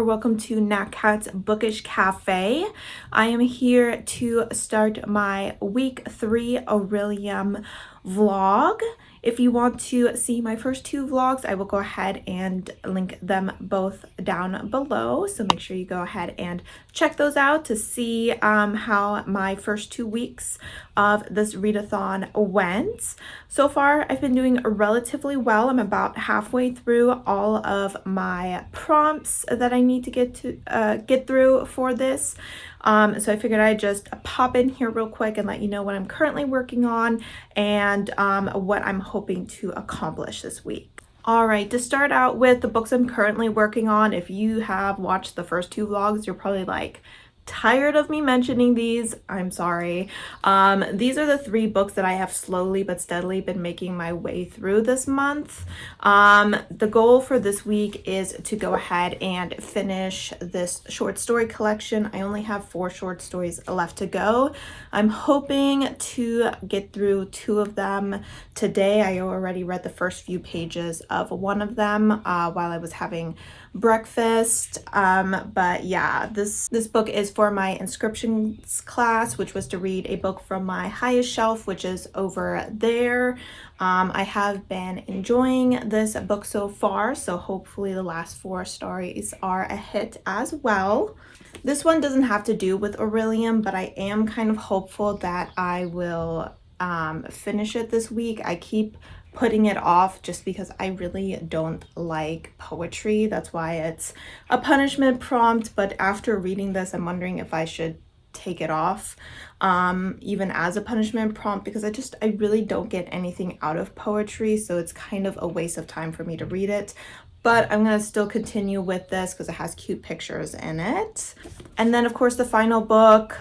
welcome to Nat Cat's Bookish Cafe. I am here to start my week 3 Orilium vlog. If you want to see my first 2 vlogs, I will go ahead and link them both down below. So make sure you go ahead and check those out to see how my first 2 weeks of this readathon went. So far, I've been doing relatively well. I'm about halfway through all of my prompts that I need to get through for this. So I figured I'd just pop in here real quick and let you know what I'm currently working on and what I'm hoping to accomplish this week. All right, to start out with the books I'm currently working on, if you have watched the first 2 vlogs, you're probably like, tired of me mentioning these. I'm sorry. These are the 3 books that I have slowly but steadily been making my way through this month. The goal for this week is to go ahead and finish this short story collection. I only have 4 short stories left to go. I'm hoping to get through 2 of them today. I already read the first few pages of one of them while I was having breakfast. But yeah, this book is for my inscriptions class, which was to read a book from my highest shelf, which is over there. I have been enjoying this book so far, so hopefully the last 4 stories are a hit as well. This one doesn't have to do with Orilium, but I am kind of hopeful that I will finish it this week. I keep putting it off just because I really don't like poetry. That's why it's a punishment prompt, but after reading this, I'm wondering if I should take it off even as a punishment prompt, because I really don't get anything out of poetry, so it's kind of a waste of time for me to read it. But I'm gonna still continue with this because it has cute pictures in it. And then of course the final book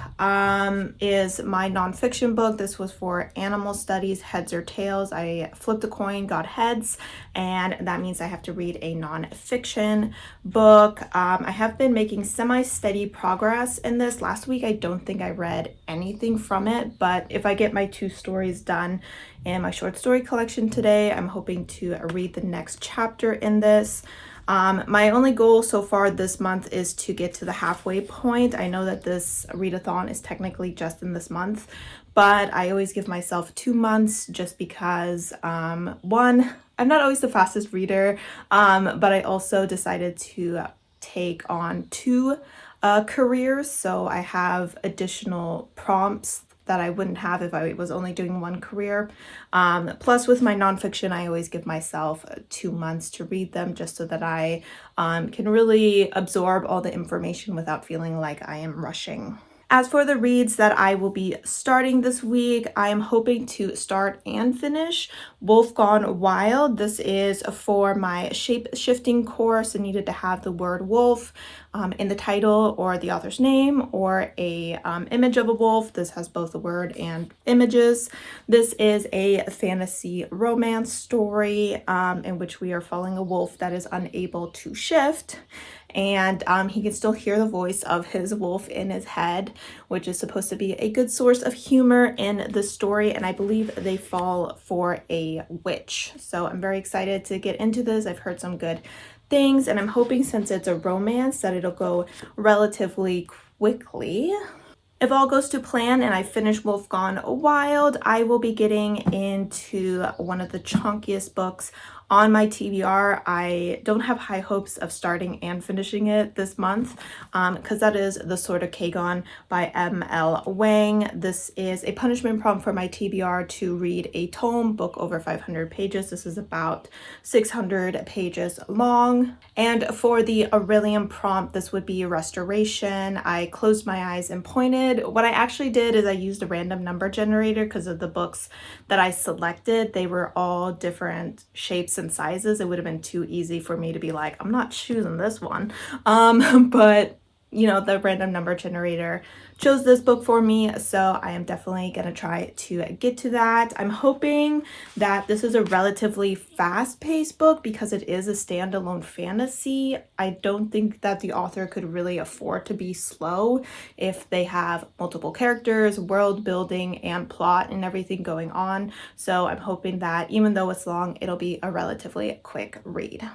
is my nonfiction book. This was for animal studies, heads or tails. I flipped a coin, got heads, and that means I have to read a nonfiction book. I have been making semi-steady progress in this. Last week I don't think I read anything from it, but if I get my 2 stories done in my short story collection today, I'm hoping to read the next chapter in this. My only goal so far this month is to get to the halfway point. I know that this readathon is technically just in this month, but I always give myself 2 months just because, one, I'm not always the fastest reader, but I also decided to take on 2 careers, so I have additional prompts that I wouldn't have if I was only doing 1 career. Plus with my nonfiction, I always give myself 2 months to read them just so that I can really absorb all the information without feeling like I am rushing. As for the reads that I will be starting this week, I am hoping to start and finish Wolf Gone Wild. This is for my shape-shifting course. I needed to have the word wolf in the title or the author's name or a image of a wolf. This has both the word and images. This is a fantasy romance story in which we are following a wolf that is unable to shift. And he can still hear the voice of his wolf in his head, which is supposed to be a good source of humor in the story. And I believe they fall for a witch. So I'm very excited to get into this. I've heard some good things, and I'm hoping since it's a romance that it'll go relatively quickly. If all goes to plan and I finish Wolf Gone Wild, I will be getting into one of the chunkiest books on my TBR. I don't have high hopes of starting and finishing it this month because that is The Sword of Kagon by M.L. Wang. This is a punishment prompt for my TBR to read a tome book over 500 pages. This is about 600 pages long. And for the Orilium prompt, this would be restoration. I closed my eyes and pointed. What I actually did is I used a random number generator because of the books that I selected. They were all different shapes and sizes. It would have been too easy for me to be like, I'm not choosing this one. But you know, the random number generator chose this book for me, so I am definitely gonna try to get to that. I'm hoping that this is a relatively fast-paced book because it is a standalone fantasy. I don't think that the author could really afford to be slow if they have multiple characters, world building, and plot and everything going on. So I'm hoping that even though it's long, it'll be a relatively quick read.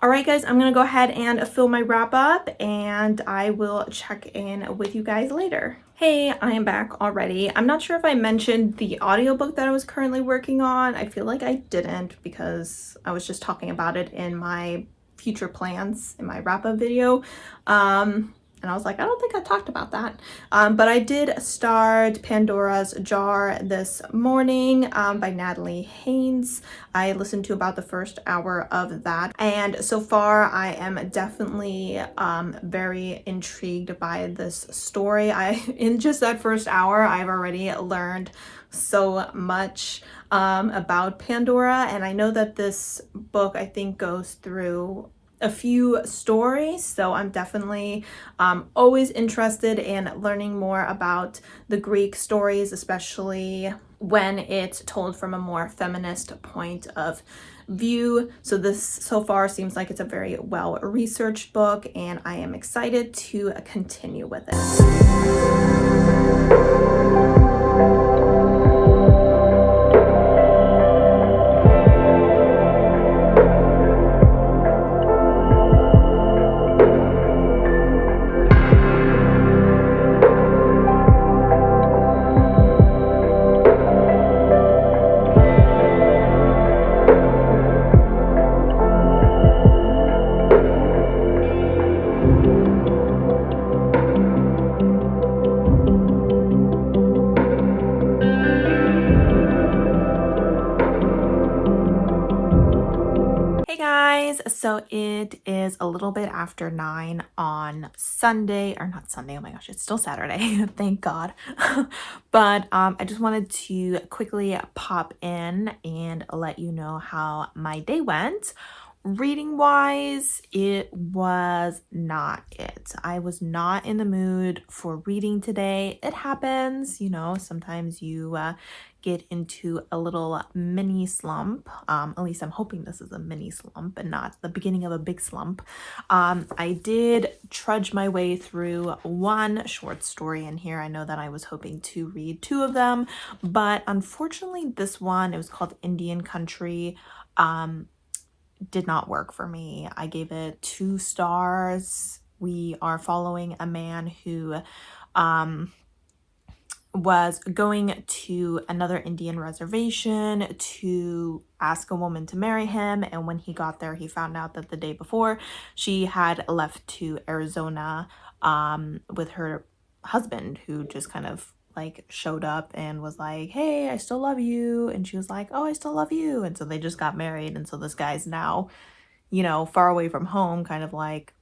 All right, guys, I'm gonna go ahead and film my wrap up and I will check in with you guys later. Hey, I am back already. I'm not sure if I mentioned the audiobook that I was currently working on. I feel like I didn't because I was just talking about it in my future plans in my wrap up video. And I was like, I don't think I talked about that. But I did start Pandora's Jar this morning by Natalie Haynes. I listened to about the first hour of that. And so far, I am definitely very intrigued by this story. In just that first hour, I've already learned so much about Pandora. And I know that this book, I think, goes through a few stories, so I'm definitely always interested in learning more about the Greek stories, especially when it's told from a more feminist point of view. So this so far seems like it's a very well researched book, and I am excited to continue with it. So it is a little bit after 9 on Sunday, or not Sunday, oh my gosh, it's still Saturday, thank God. But I just wanted to quickly pop in and let you know how my day went. Reading wise, it was not it. I was not in the mood for reading today. It happens, you know, sometimes you get into a little mini slump. At least I'm hoping this is a mini slump and not the beginning of a big slump. I did trudge my way through one short story in here. I know that I was hoping to read 2 of them, but unfortunately this one, it was called Indian Country, did not work for me. I gave it 2 stars. We are following a man who was going to another Indian reservation to ask a woman to marry him, and when he got there, he found out that the day before she had left to Arizona with her husband, who just kind of like showed up and was like, hey, I still love you, and she was like, oh, I still love you, and so they just got married. And so this guy's now, you know, far away from home, kind of like,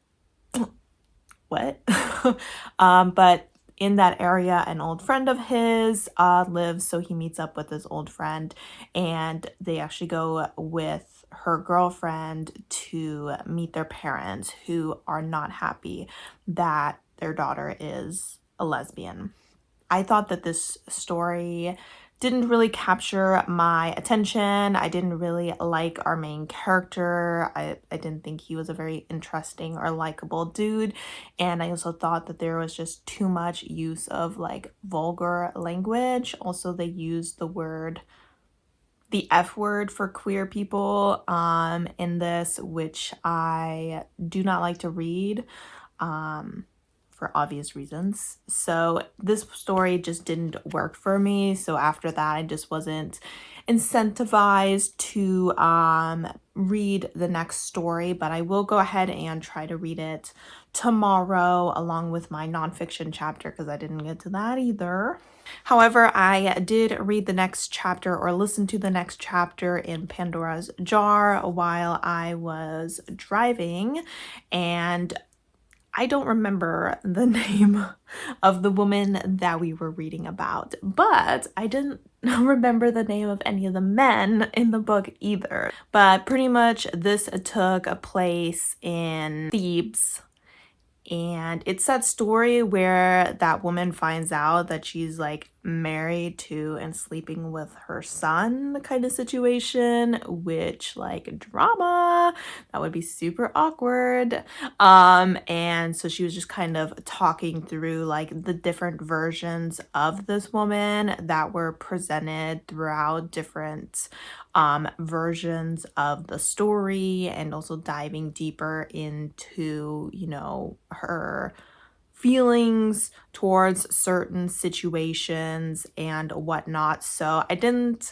what? But in that area, an old friend of his lives, so he meets up with his old friend, and they actually go with her girlfriend to meet their parents, who are not happy that their daughter is a lesbian. I thought that this story didn't really capture my attention. I didn't really like our main character. I didn't think he was a very interesting or likable dude. And I also thought that there was just too much use of like vulgar language. Also, they used the F word for queer people in this, which I do not like to read. For obvious reasons. So this story just didn't work for me. So after that, I just wasn't incentivized to read the next story, but I will go ahead and try to read it tomorrow along with my nonfiction chapter, because I didn't get to that either. However, I did read the next chapter, or listen to the next chapter in Pandora's Jar while I was driving, and I don't remember the name of the woman that we were reading about, but I didn't remember the name of any of the men in the book either. But pretty much this took place in Thebes, and it's that story where that woman finds out that she's like married to and sleeping with her son kind of situation, which like drama, that would be super awkward. And so she was just kind of talking through like the different versions of this woman that were presented throughout different versions of the story, and also diving deeper into, you know, her feelings towards certain situations and whatnot. So I didn't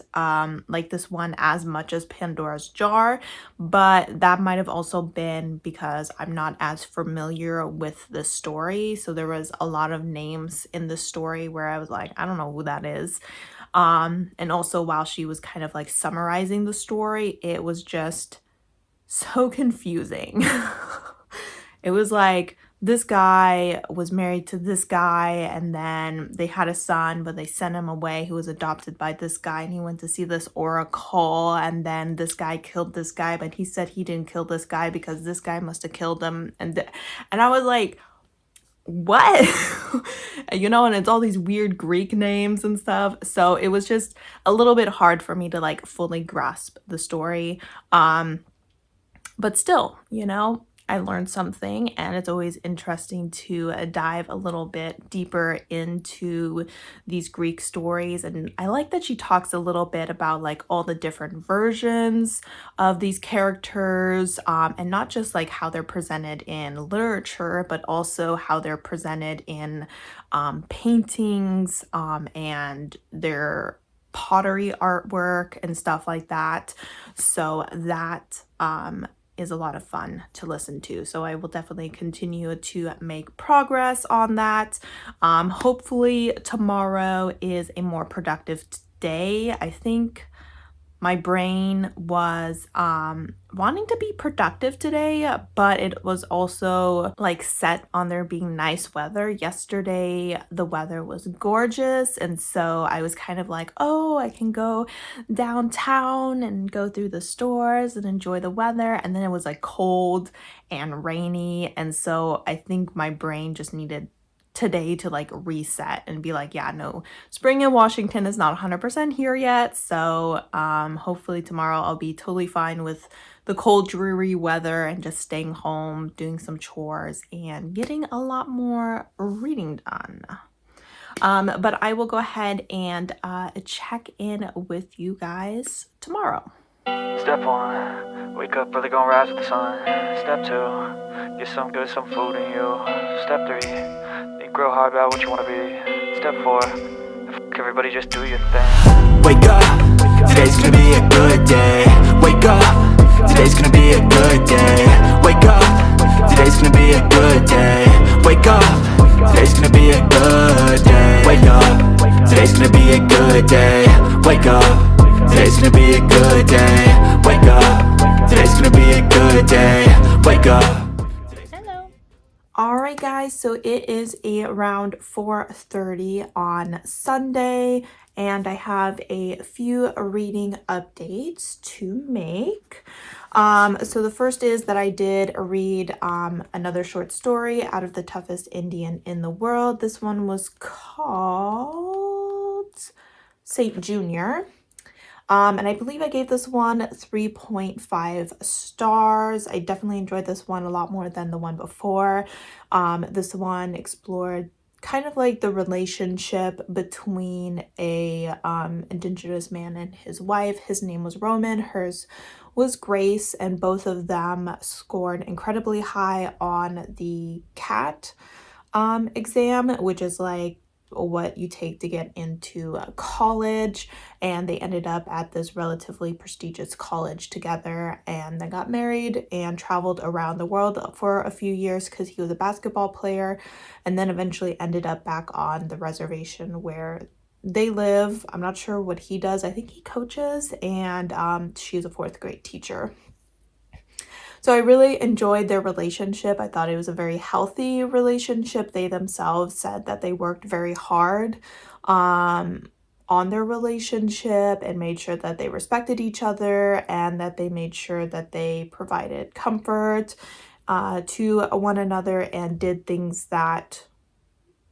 like this one as much as Pandora's Jar, but that might have also been because I'm not as familiar with the story. So there was a lot of names in the story where I was like, I don't know who that is. And also while she was kind of like summarizing the story, it was just so confusing. It was like this guy was married to this guy, and then they had a son, but they sent him away, who was adopted by this guy, and he went to see this oracle, and then this guy killed this guy, but he said he didn't kill this guy because this guy must have killed him. And I was like, what? You know, and it's all these weird Greek names and stuff. So it was just a little bit hard for me to like fully grasp the story. But still, you know, I learned something, and it's always interesting to dive a little bit deeper into these Greek stories. And I like that she talks a little bit about like all the different versions of these characters, and not just like how they're presented in literature, but also how they're presented in paintings, and their pottery artwork and stuff like that. So that is a lot of fun to listen to. So I will definitely continue to make progress on that. Hopefully tomorrow is a more productive day. I think my brain was wanting to be productive today, but it was also like set on there being nice weather. Yesterday the weather was gorgeous, and so I was kind of like, oh, I can go downtown and go through the stores and enjoy the weather. And then it was like cold and rainy, and so I think my brain just needed today to like reset and be like, yeah, no, spring in Washington is not 100% here yet. So hopefully tomorrow I'll be totally fine with the cold, dreary weather and just staying home, doing some chores, and getting a lot more reading done. But I will go ahead and check in with you guys tomorrow. Step 1, wake up early, gonna rise with the sun. Step 2, get some good, some food in you. Step 3, think real hard about what you wanna be. Step 4, fuck everybody, just do your thing. Wake up, today's gonna be a good day. Wake up, today's gonna be a good day. Wake up, today's gonna be a good day. Wake up, today's gonna be a good day. Wake up, today's gonna be a good day. Wake up, today's gonna be a good day. Wake up, today's gonna be a good day. Wake up. All right, guys, so it is around 4:30 on Sunday, and I have a few reading updates to make. So the first is that I did read another short story, Out of the Toughest Indian in the World. This one was called Saint Junior. And I believe I gave this one 3.5 stars. I definitely enjoyed this one a lot more than the one before. This one explored kind of like the relationship between a indigenous man and his wife. His name was Roman, hers was Grace, and both of them scored incredibly high on the CAT exam, which is like what you take to get into college. And they ended up at this relatively prestigious college together, and they got married and traveled around the world for a few years because he was a basketball player, and then eventually ended up back on the reservation where they live. I'm not sure what he does. I think he coaches, and she's a fourth grade teacher. So I really enjoyed their relationship. I thought it was a very healthy relationship. They themselves said that they worked very hard on their relationship and made sure that they respected each other, and that they made sure that they provided comfort to one another and did things that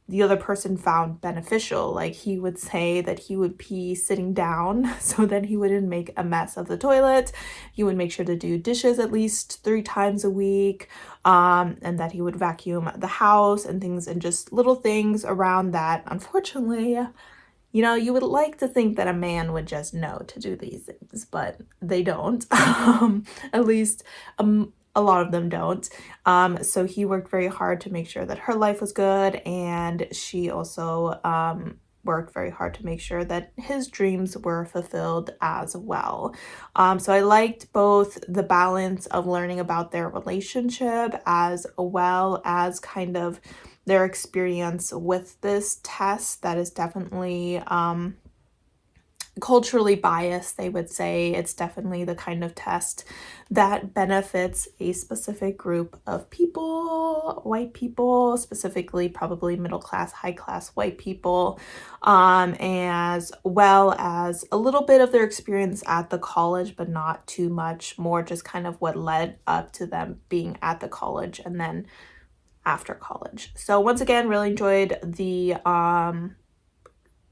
the other person found beneficial. Like, he would say that he would pee sitting down so that he wouldn't make a mess of the toilet. He would make sure to do dishes at least 3 times a week, and that he would vacuum the house and things, and just little things around that. Unfortunately, you know, you would like to think that a man would just know to do these things, but they don't. At least a lot of them don't. So he worked very hard to make sure that her life was good, and she also worked very hard to make sure that his dreams were fulfilled as well. So I liked both the balance of learning about their relationship as well as kind of their experience with this test that is definitely culturally biased. They would say it's definitely the kind of test that benefits a specific group of people, white people, specifically probably middle class, high class white people, as well as a little bit of their experience at the college, but not too much, more just kind of what led up to them being at the college and then after college. So once again, really enjoyed the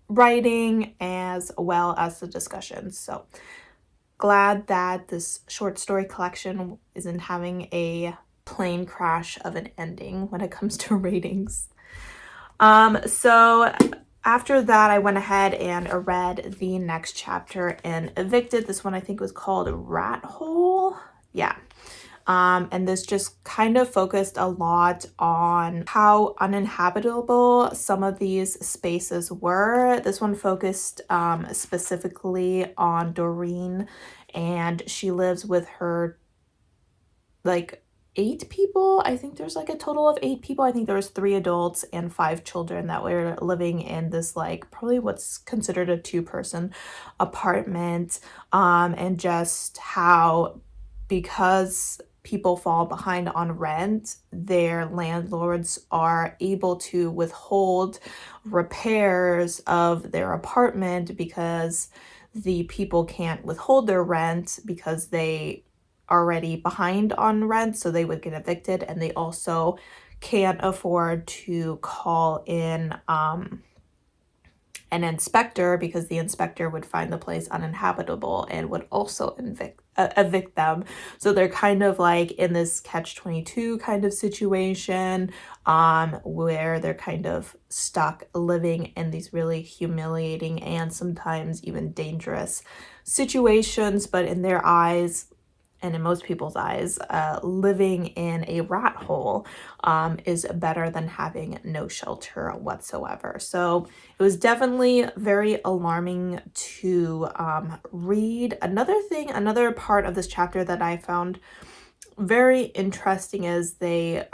writing as well as the discussions. So glad that this short story collection isn't having a plane crash of an ending when it comes to ratings. So after that, I went ahead and read the next chapter in Evicted. This one I think was called Rat Hole. Yeah. And this just kind of focused a lot on how uninhabitable some of these spaces were. This one focused specifically on Doreen, and she lives with her like 8 people. I think there's like a total of 8 people. I think there was 3 adults and 5 children that were living in this like probably what's considered a 2-person apartment, and just how, because people fall behind on rent, their landlords are able to withhold repairs of their apartment because the people can't withhold their rent because they already behind on rent, so they would get evicted, and they also can't afford to call in an inspector because the inspector would find the place uninhabitable and would also evict them. So they're kind of like in this catch-22 kind of situation, where they're kind of stuck living in these really humiliating and sometimes even dangerous situations, but in their eyes, and in most people's eyes, living in a rat hole is better than having no shelter whatsoever. So it was definitely very alarming to read. Another part of this chapter that I found very interesting is they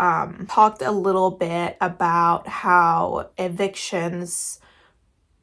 talked a little bit about how evictions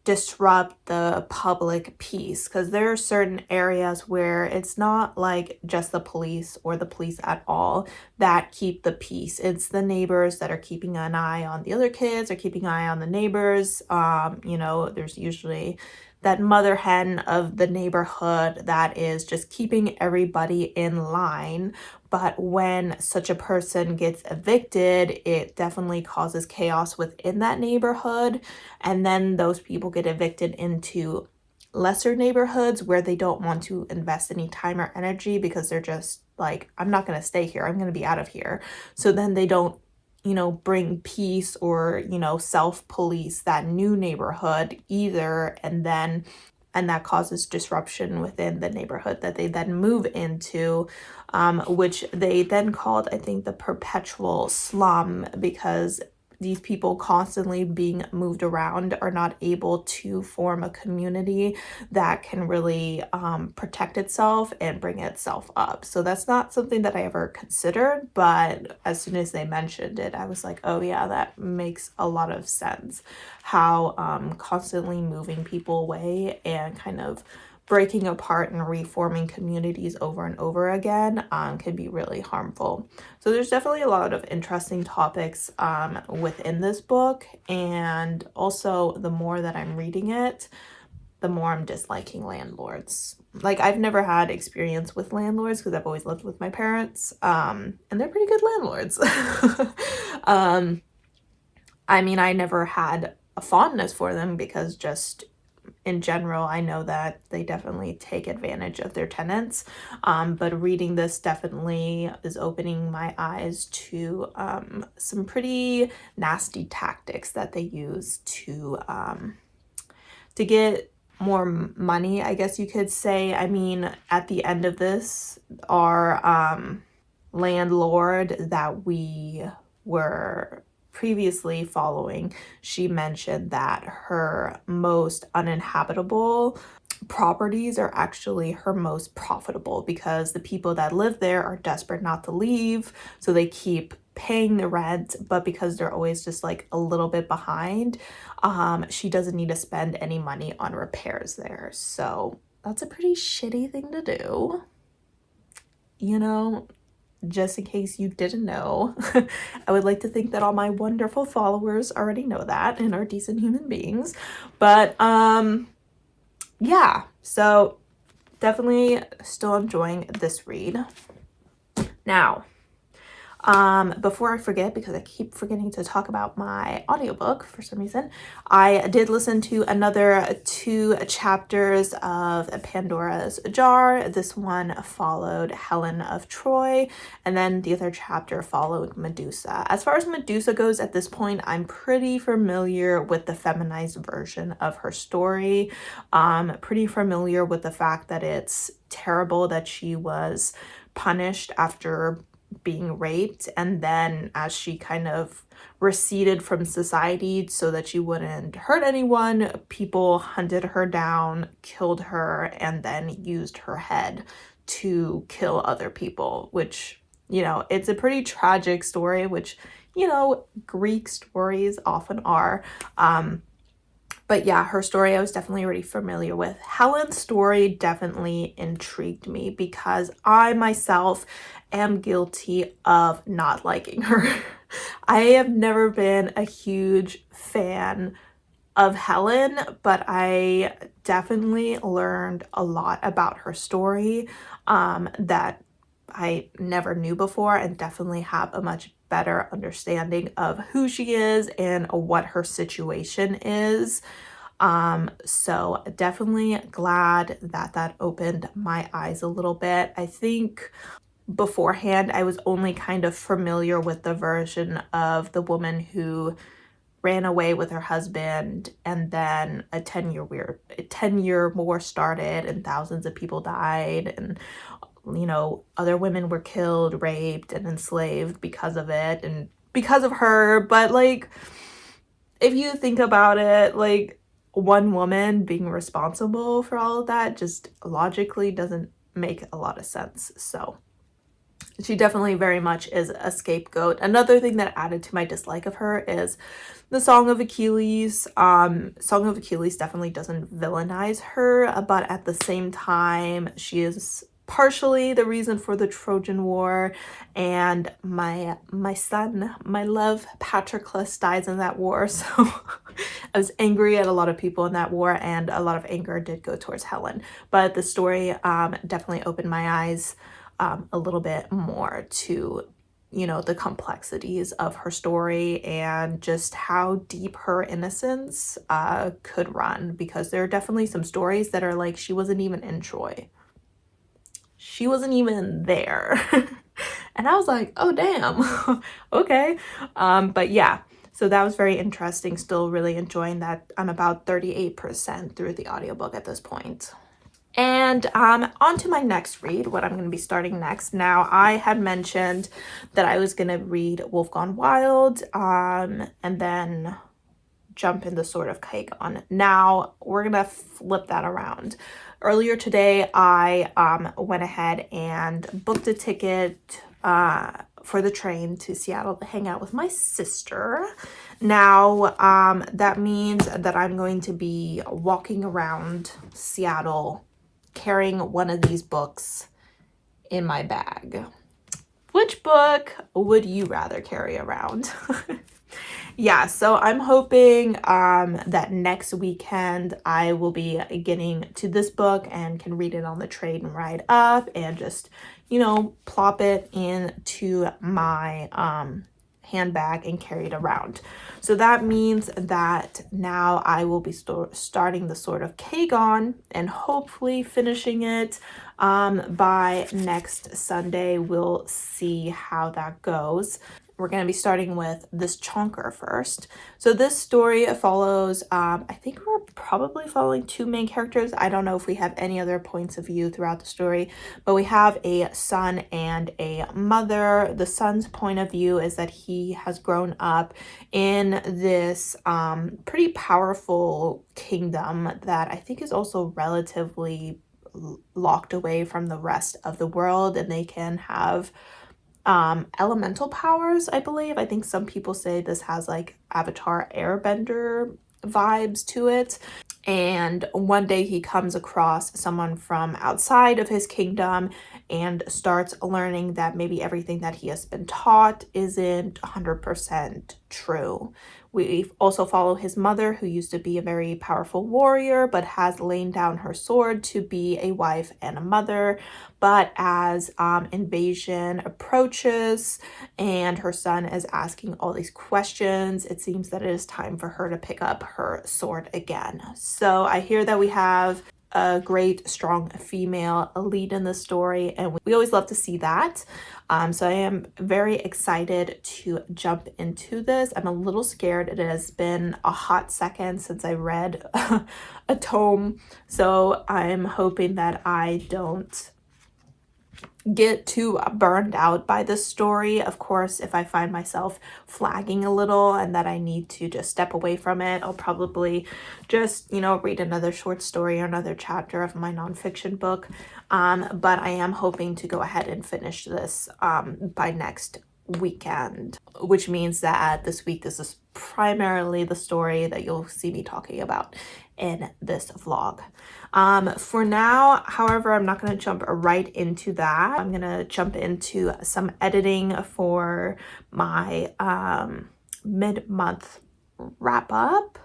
disrupt the public peace, because there are certain areas where it's not like just the police or the police at all that keep the peace. It's the neighbors that are keeping an eye on the other kids or keeping an eye on the neighbors. You know, there's usually that mother hen of the neighborhood that is just keeping everybody in line. But when such a person gets evicted, it definitely causes chaos within that neighborhood. And then those people get evicted into lesser neighborhoods where they don't want to invest any time or energy because they're just like, I'm not going to stay here. I'm going to be out of here. So then they don't, you know, bring peace or, you know, self-police that new neighborhood either. And that causes disruption within the neighborhood that they then move into, which they then called, I think, the perpetual slum, because these people constantly being moved around are not able to form a community that can really protect itself and bring itself up. So that's not something that I ever considered, but as soon as they mentioned it, I was like, oh yeah, that makes a lot of sense. How constantly moving people away and kind of breaking apart and reforming communities over and over again can be really harmful. So there's definitely a lot of interesting topics within this book, and also the more that I'm reading it, the more I'm disliking landlords. Like, I've never had experience with landlords because I've always lived with my parents, and they're pretty good landlords. I mean, I never had a fondness for them because just in general, I know that they definitely take advantage of their tenants. But reading this definitely is opening my eyes to some pretty nasty tactics that they use to get more money, I guess you could say. I mean, at the end of this, our landlord that we were previously following, she mentioned that her most uninhabitable properties are actually her most profitable because the people that live there are desperate not to leave, so they keep paying the rent, but because they're always just like a little bit behind, she doesn't need to spend any money on repairs there. So that's a pretty shitty thing to do, you know, just in case you didn't know. I would like to think that all my wonderful followers already know that and are decent human beings. But yeah, so definitely still enjoying this read. Now, before I forget, because I keep forgetting to talk about my audiobook for some reason, I did listen to another 2 chapters of Pandora's Jar. This one followed Helen of Troy, and then the other chapter followed Medusa. As far as Medusa goes at this point, I'm pretty familiar with the feminized version of her story. Pretty familiar with the fact that it's terrible that she was punished after being raped, and then as she kind of receded from society so that she wouldn't hurt anyone, people hunted her down, killed her, and then used her head to kill other people, which, you know, it's a pretty tragic story, which, you know, Greek stories often are. But yeah, her story I was definitely already familiar with. Helen's story definitely intrigued me because I myself am guilty of not liking her. I have never been a huge fan of Helen, but I definitely learned a lot about her story that I never knew before, and definitely have a much better understanding of who she is and what her situation is. So definitely glad that that opened my eyes a little bit. I think beforehand I was only kind of familiar with the version of the woman who ran away with her husband, and then a 10-year war started and thousands of people died, and you know, other women were killed, raped, and enslaved because of it and because of her. But like, if you think about it, like, one woman being responsible for all of that just logically doesn't make a lot of sense. So she definitely very much is a scapegoat. Another thing that added to my dislike of her is the Song of Achilles. Song of Achilles definitely doesn't villainize her, but at the same time, she is partially the reason for the Trojan War, and my son, my love, Patroclus, dies in that war. So I was angry at a lot of people in that war, and a lot of anger did go towards Helen. But the story definitely opened my eyes a little bit more to, you know, the complexities of her story and just how deep her innocence could run, because there are definitely some stories that are like, she wasn't even in Troy. She wasn't even there. And I was like, oh, damn. Okay. But yeah, so that was very interesting. Still really enjoying that. I'm about 38% through the audiobook at this point. And on to my next read, what I'm going to be starting next. Now, I had mentioned that I was going to read Wolf Gone Wild and then jump into Sword of Kaigon. Now, we're going to flip that around. Earlier today, I went ahead and booked a ticket for the train to Seattle to hang out with my sister. Now, that means that I'm going to be walking around Seattle carrying one of these books in my bag. Which book would you rather carry around? Yeah, so I'm hoping that next weekend I will be getting to this book and can read it on the train ride up and just, you know, plop it into my handbag and carry it around. So that means that now I will be starting the Sword of Kagon and hopefully finishing it by next Sunday. We'll see how that goes. We're going to be starting with this chonker first. So this story follows, I think we're probably following two main characters. I don't know if we have any other points of view throughout the story, but we have a son and a mother. The son's point of view is that he has grown up in this pretty powerful kingdom that I think is also relatively locked away from the rest of the world, and they can have elemental powers, I believe. I think some people say this has like Avatar Airbender vibes to it. And one day he comes across someone from outside of his kingdom and starts learning that maybe everything that he has been taught isn't 100% true. We also follow his mother, who used to be a very powerful warrior, but has laid down her sword to be a wife and a mother. But as invasion approaches and her son is asking all these questions, it seems that it is time for her to pick up her sword again. So I hear that we have a great, strong female lead in the story, and we always love to see that. So I am very excited to jump into this. I'm a little scared. It has been a hot second since I read a tome, so I'm hoping that I don't get too burned out by this story. Of course, if I find myself flagging a little and that I need to just step away from it, I'll probably just, read another short story or another chapter of my nonfiction book. But I am hoping to go ahead and finish this by next weekend, which means that this week this is primarily the story that you'll see me talking about in this vlog. For now, however, I'm not going to jump right into that. I'm going to jump into some editing for my mid-month wrap up,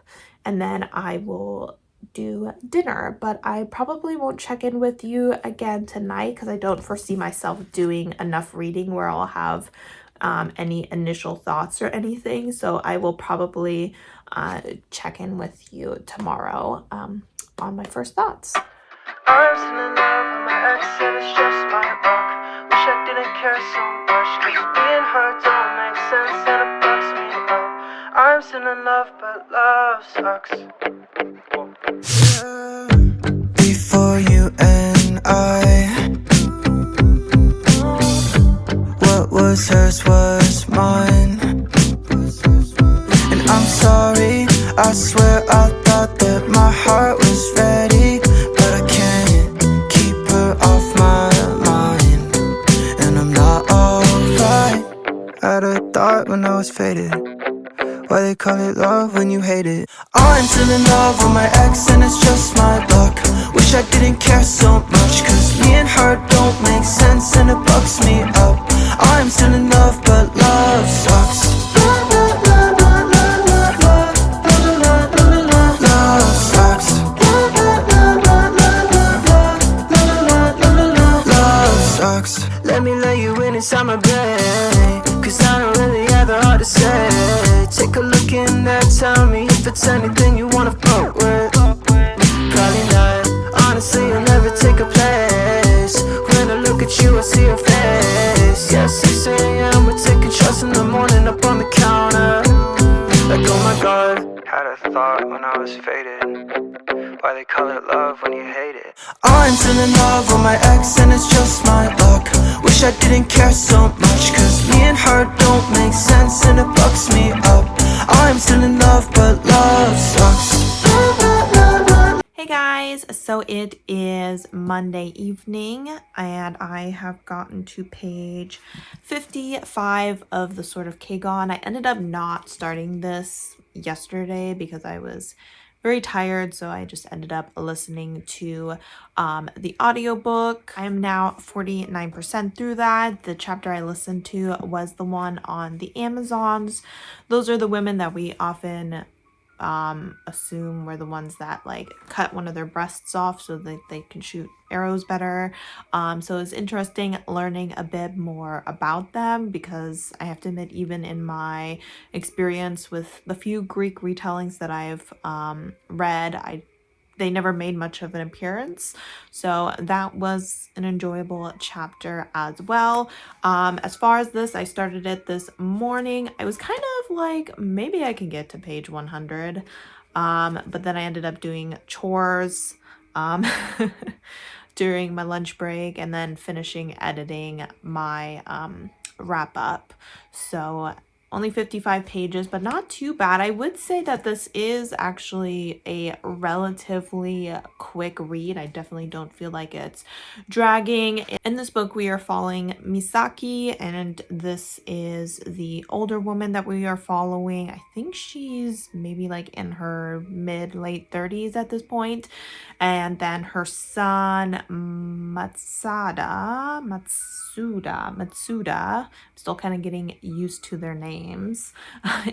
and then I will do dinner. But I probably won't check in with you again tonight because I don't foresee myself doing enough reading where I'll have any initial thoughts or anything. So I will probably check in with you tomorrow on my first thoughts. I'm still in love with my ex and it's just my luck. Wish I didn't care so much, cause me and her don't make sense and it fucks me up. I'm still in love but love sucks. Before you and I, what was hers was mine. And I'm sorry, I swear I thought that my heart was ready, but I can't keep her off my mind. And I'm not alright. I had a thought when I was faded. Why they call it love when you hate it? I'm still in love with my ex and it's just my luck. Wish I didn't care so much, cause me and her don't make sense and it bugs me up. I'm still in love but love sucks. Love sucks. Love sucks. Let me lay you in inside my bed, cause I don't really have the heart to say. Take a look in there, tell me if it's anything you wanna fuck with. Probably not, honestly you'll never take a place. When I look at you I see your face. Yeah, 6 a.m. we're taking shots in the morning up on the counter. Like oh my god, had a thought when I was faded. Why they call it love when you hate it? I'm still in love with my ex and it's just my luck. Wish I didn't care so much, cause me and her don't make sense and it bugs me up. I'm still in love but love sucks. Hey guys, so it is Monday evening and I have gotten to page 55 of the Sword of Kagon. I ended up not starting this yesterday because I was very tired, so I just ended up listening to the audiobook. I am now 49% through that. The chapter I listened to was the one on the Amazons. Those are the women that we often assume were the ones that like cut one of their breasts off so that they can shoot arrows better. So it's interesting learning a bit more about them, because I have to admit, even in my experience with the few Greek retellings that I've read, they never made much of an appearance. So that was an enjoyable chapter as well. As far as this, I started it this morning. I was kind of like, maybe I can get to page 100. But then I ended up doing chores during my lunch break, and then finishing editing my wrap up. So only 55 pages, but not too bad. I would say that this is actually a relatively quick read. I definitely don't feel like it's dragging. In this book, we are following Misaki, and this is the older woman that we are following. I think she's maybe like in her mid-late 30s at this point. And then her son, Matsuda, I'm still kind of getting used to their names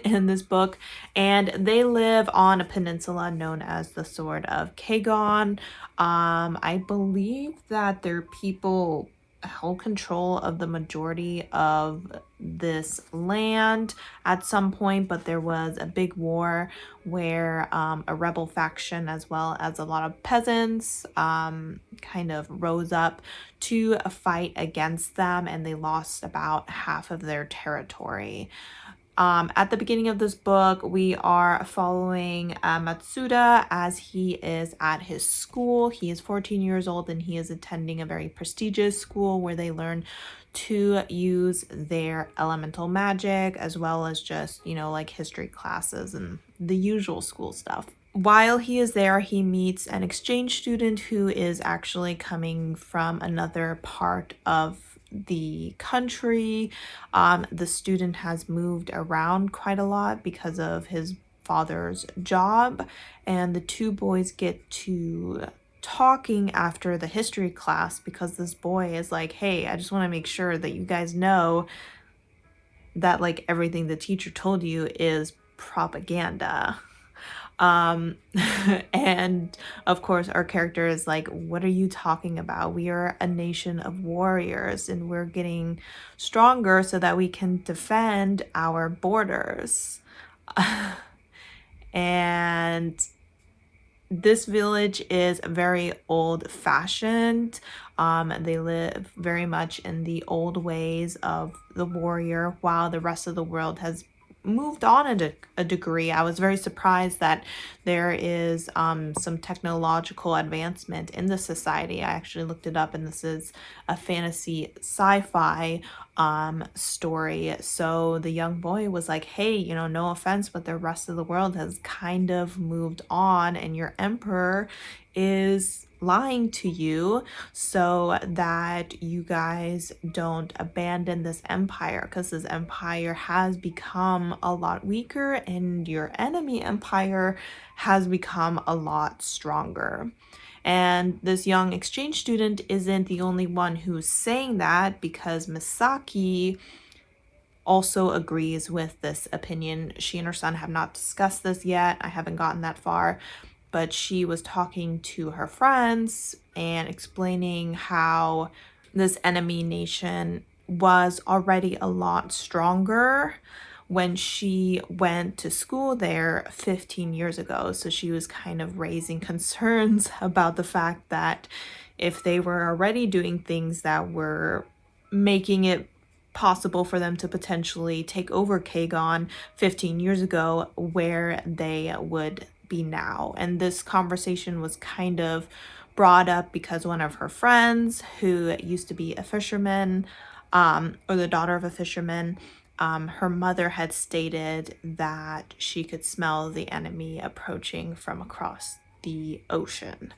in this book. And they live on a peninsula known as the Sword of Kagon. I believe that their people held control of the majority of this land at some point, but there was a big war where a rebel faction, as well as a lot of peasants, kind of rose up to fight against them, and they lost about half of their territory. At the beginning of this book, we are following Matsuda as he is at his school. He is 14 years old, and he is attending a very prestigious school where they learn to use their elemental magic, as well as just, like history classes and the usual school stuff. While he is there, he meets an exchange student who is actually coming from another part of the country. The student has moved around quite a lot because of his father's job, and the two boys get to talking after the history class, because this boy is like, hey, I just want to make sure that you guys know that like everything the teacher told you is propaganda. And of course our character is like, what are you talking about? We are a nation of warriors, and we're getting stronger so that we can defend our borders. And this village is very old-fashioned. They live very much in the old ways of the warrior, while the rest of the world has moved on a degree. I was very surprised that there is some technological advancement in the society. I actually looked it up, and this is a fantasy sci-fi story. So the young boy was like, hey, no offense, but the rest of the world has kind of moved on, and your emperor is lying to you so that you guys don't abandon this empire, because this empire has become a lot weaker and your enemy empire has become a lot stronger. And this young exchange student isn't the only one who's saying that, because Misaki also agrees with this opinion. She and her son have not discussed this yet. I haven't gotten that far. But she was talking to her friends and explaining how this enemy nation was already a lot stronger when she went to school there 15 years ago. So she was kind of raising concerns about the fact that if they were already doing things that were making it possible for them to potentially take over Kagon 15 years ago, where they would be now. And this conversation was kind of brought up because one of her friends, who used to be a fisherman, or the daughter of a fisherman, her mother had stated that she could smell the enemy approaching from across the ocean,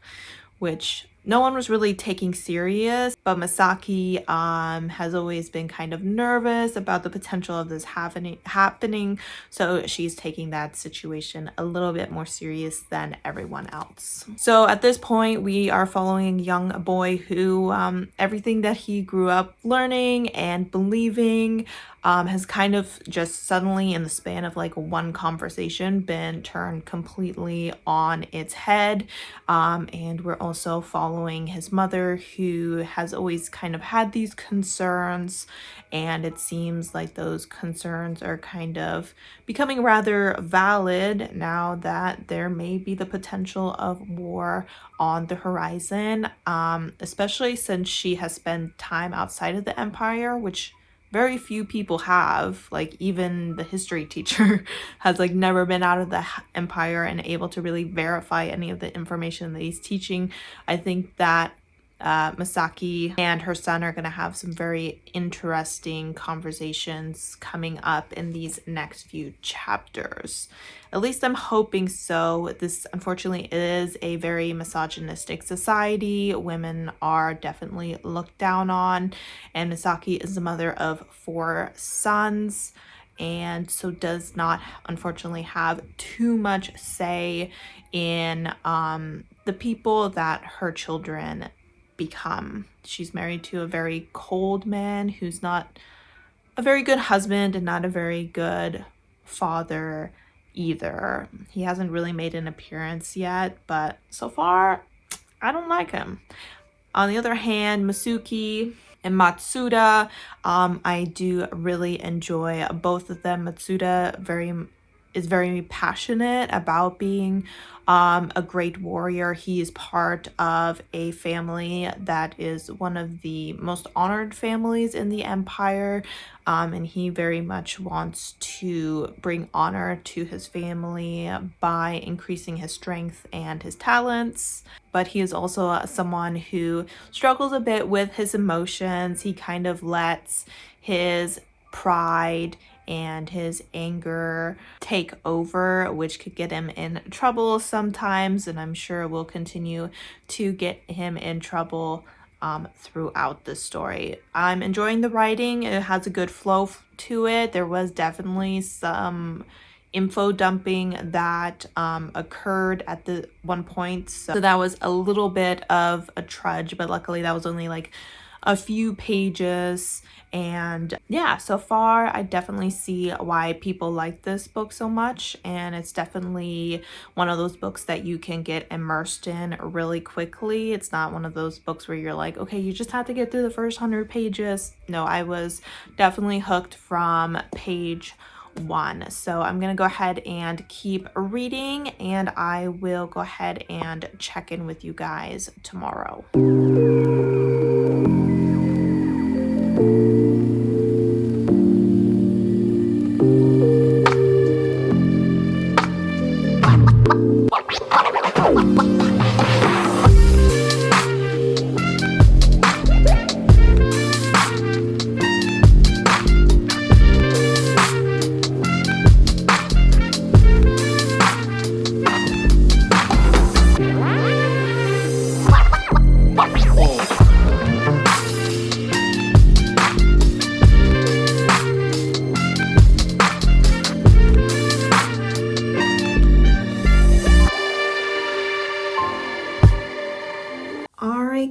which no one was really taking serious, but Masaki has always been kind of nervous about the potential of this happening, so she's taking that situation a little bit more serious than everyone else. So at this point, we are following a young boy who everything that he grew up learning and believing has kind of just suddenly, in the span of like one conversation, been turned completely on its head. And we're also following his mother, who has always kind of had these concerns, and it seems like those concerns are kind of becoming rather valid now that there may be the potential of war on the horizon, especially since she has spent time outside of the empire, which very few people have. Like, even the history teacher has like never been out of the empire and able to really verify any of the information that he's teaching. I think that Masaki and her son are going to have some very interesting conversations coming up in these next few chapters. At least I'm hoping so. This unfortunately is a very misogynistic society. Women are definitely looked down on, and Misaki is the mother of 4 sons, and so does not unfortunately have too much say in the people that her children become. She's married to a very cold man who's not a very good husband and not a very good father either. He hasn't really made an appearance yet, but so far I don't like him. On the other hand, Masuki and Matsuda, I do really enjoy both of them. Matsuda is very passionate about being a great warrior. He is part of a family that is one of the most honored families in the empire, and he very much wants to bring honor to his family by increasing his strength and his talents. But he is also someone who struggles a bit with his emotions. He kind of lets his pride and his anger take over, which could get him in trouble sometimes, and I'm sure will continue to get him in trouble throughout the story. I'm enjoying the writing. It has a good flow to it. There was definitely some info dumping that occurred at the one point, so that was a little bit of a trudge, but luckily that was only like a few pages. And yeah, so far I definitely see why people like this book so much, and it's definitely one of those books that you can get immersed in really quickly. It's not one of those books where you're like, okay, you just have to get through the first 100 pages. No, I was definitely hooked from page 1. So I'm gonna go ahead and keep reading, and I will go ahead and check in with you guys tomorrow.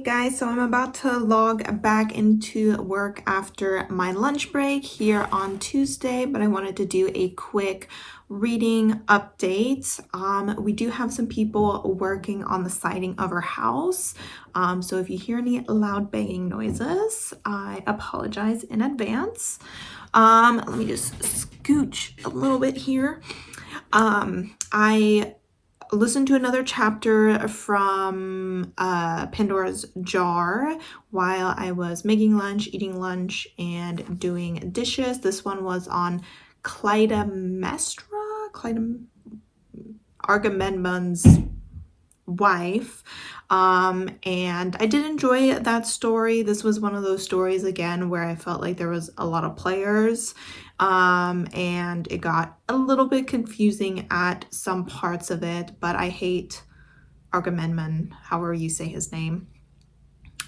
Guys, so I'm about to log back into work after my lunch break here on Tuesday, but I wanted to do a quick reading update. We do have some people working on the siding of our house, so if you hear any loud banging noises, I apologize in advance. Let me just scooch a little bit here. I listened to another chapter from Pandora's Jar while I was making lunch, eating lunch, and doing dishes. This one was on Agamemnon's wife, and I did enjoy that story. This was one of those stories again where I felt like there was a lot of players, and it got a little bit confusing at some parts of it, but I hate Agamemnon, however you say his name.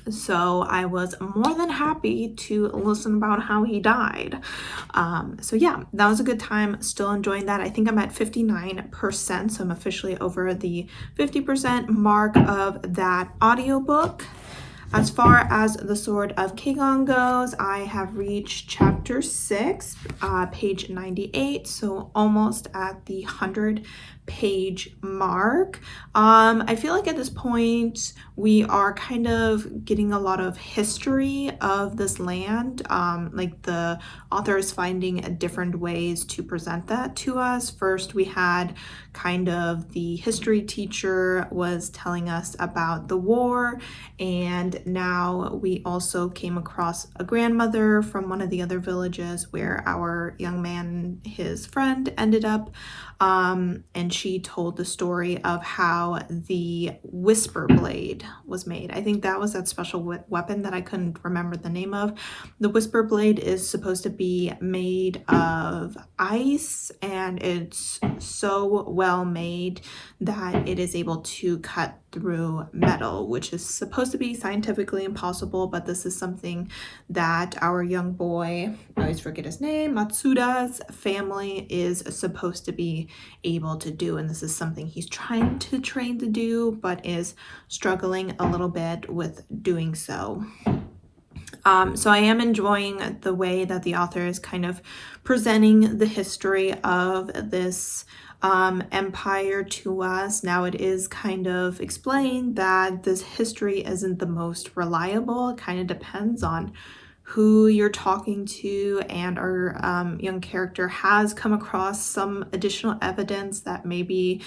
So I was more than happy to listen about how he died. So yeah, that was a good time. Still enjoying that. I think I'm at 59%, so I'm officially over the 50% mark of that audiobook. As far as The Sword of Kagon goes, I have reached chapter 6, page 98, so almost at the 100-page mark. I feel like at this point we are kind of getting a lot of history of this land. Like the author is finding different ways to present that to us. First, we had kind of the history teacher was telling us about the war, and now we also came across a grandmother from one of the other villages where our young man, his friend, ended up. And she told the story of how the whisper blade was made. I think that was that special weapon that I couldn't remember the name of. The whisper blade is supposed to be made of ice, and it's so well made that it is able to cut through metal, which is supposed to be scientifically impossible, but this is something that our young boy, I always forget his name, Matsuda's family is supposed to be able to do, and this is something he's trying to train to do, but is struggling a little bit with doing so. So I am enjoying the way that the author is kind of presenting the history of this empire to us. Now it is kind of explained that this history isn't the most reliable. It kind of depends on who you're talking to, and our young character has come across some additional evidence that maybe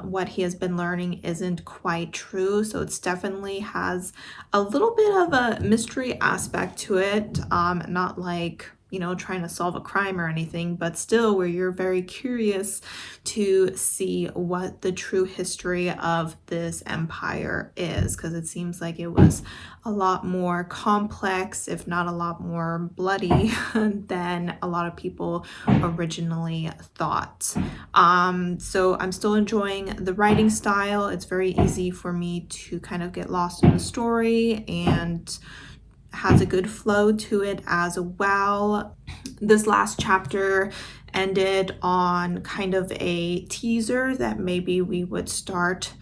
what he has been learning isn't quite true. So it's definitely has a little bit of a mystery aspect to it, not like, you know, trying to solve a crime or anything, but still where you're very curious to see what the true history of this empire is, because it seems like it was a lot more complex, if not a lot more bloody than a lot of people originally thought. So I'm still enjoying the writing style. It's very easy for me to kind of get lost in the story, and has a good flow to it as well. This last chapter ended on kind of a teaser that maybe we would start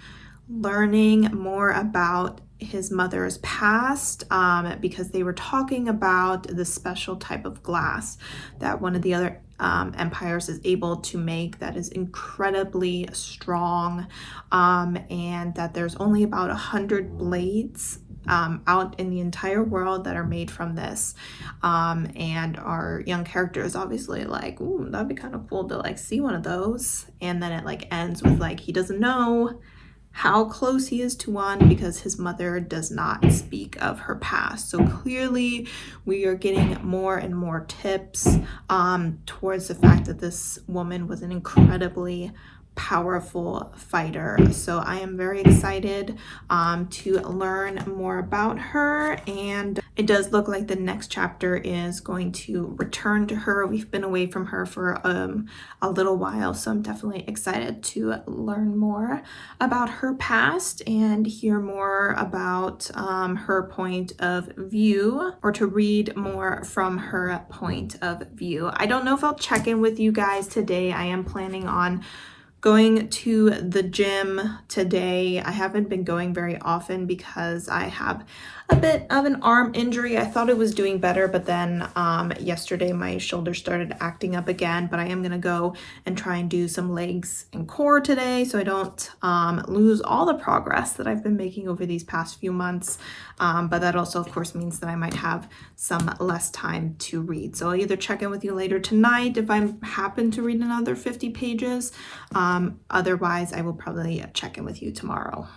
learning more about his mother's past, because they were talking about the special type of glass that one of the other empires is able to make that is incredibly strong, and that there's only about 100 blades out in the entire world that are made from this, and our young character is obviously like, ooh, that'd be kind of cool to like see one of those. And then it like ends with like he doesn't know how close he is to one because his mother does not speak of her past. So clearly we are getting more and more tips towards the fact that this woman was an incredibly powerful fighter. So I am very excited to learn more about her, and it does look like the next chapter is going to return to her. We've been away from her for a little while, so I'm definitely excited to learn more about her past and hear more about her point of view, or to read more from her point of view. I don't know if I'll check in with you guys today. I am planning on going to the gym today. I haven't been going very often because I have a bit of an arm injury. I thought it was doing better, but then yesterday my shoulder started acting up again. But I am gonna go and try and do some legs and core today so I don't lose all the progress that I've been making over these past few months. But that also of course means that I might have some less time to read. So I'll either check in with you later tonight if I happen to read another 50 pages. Otherwise I will probably check in with you tomorrow.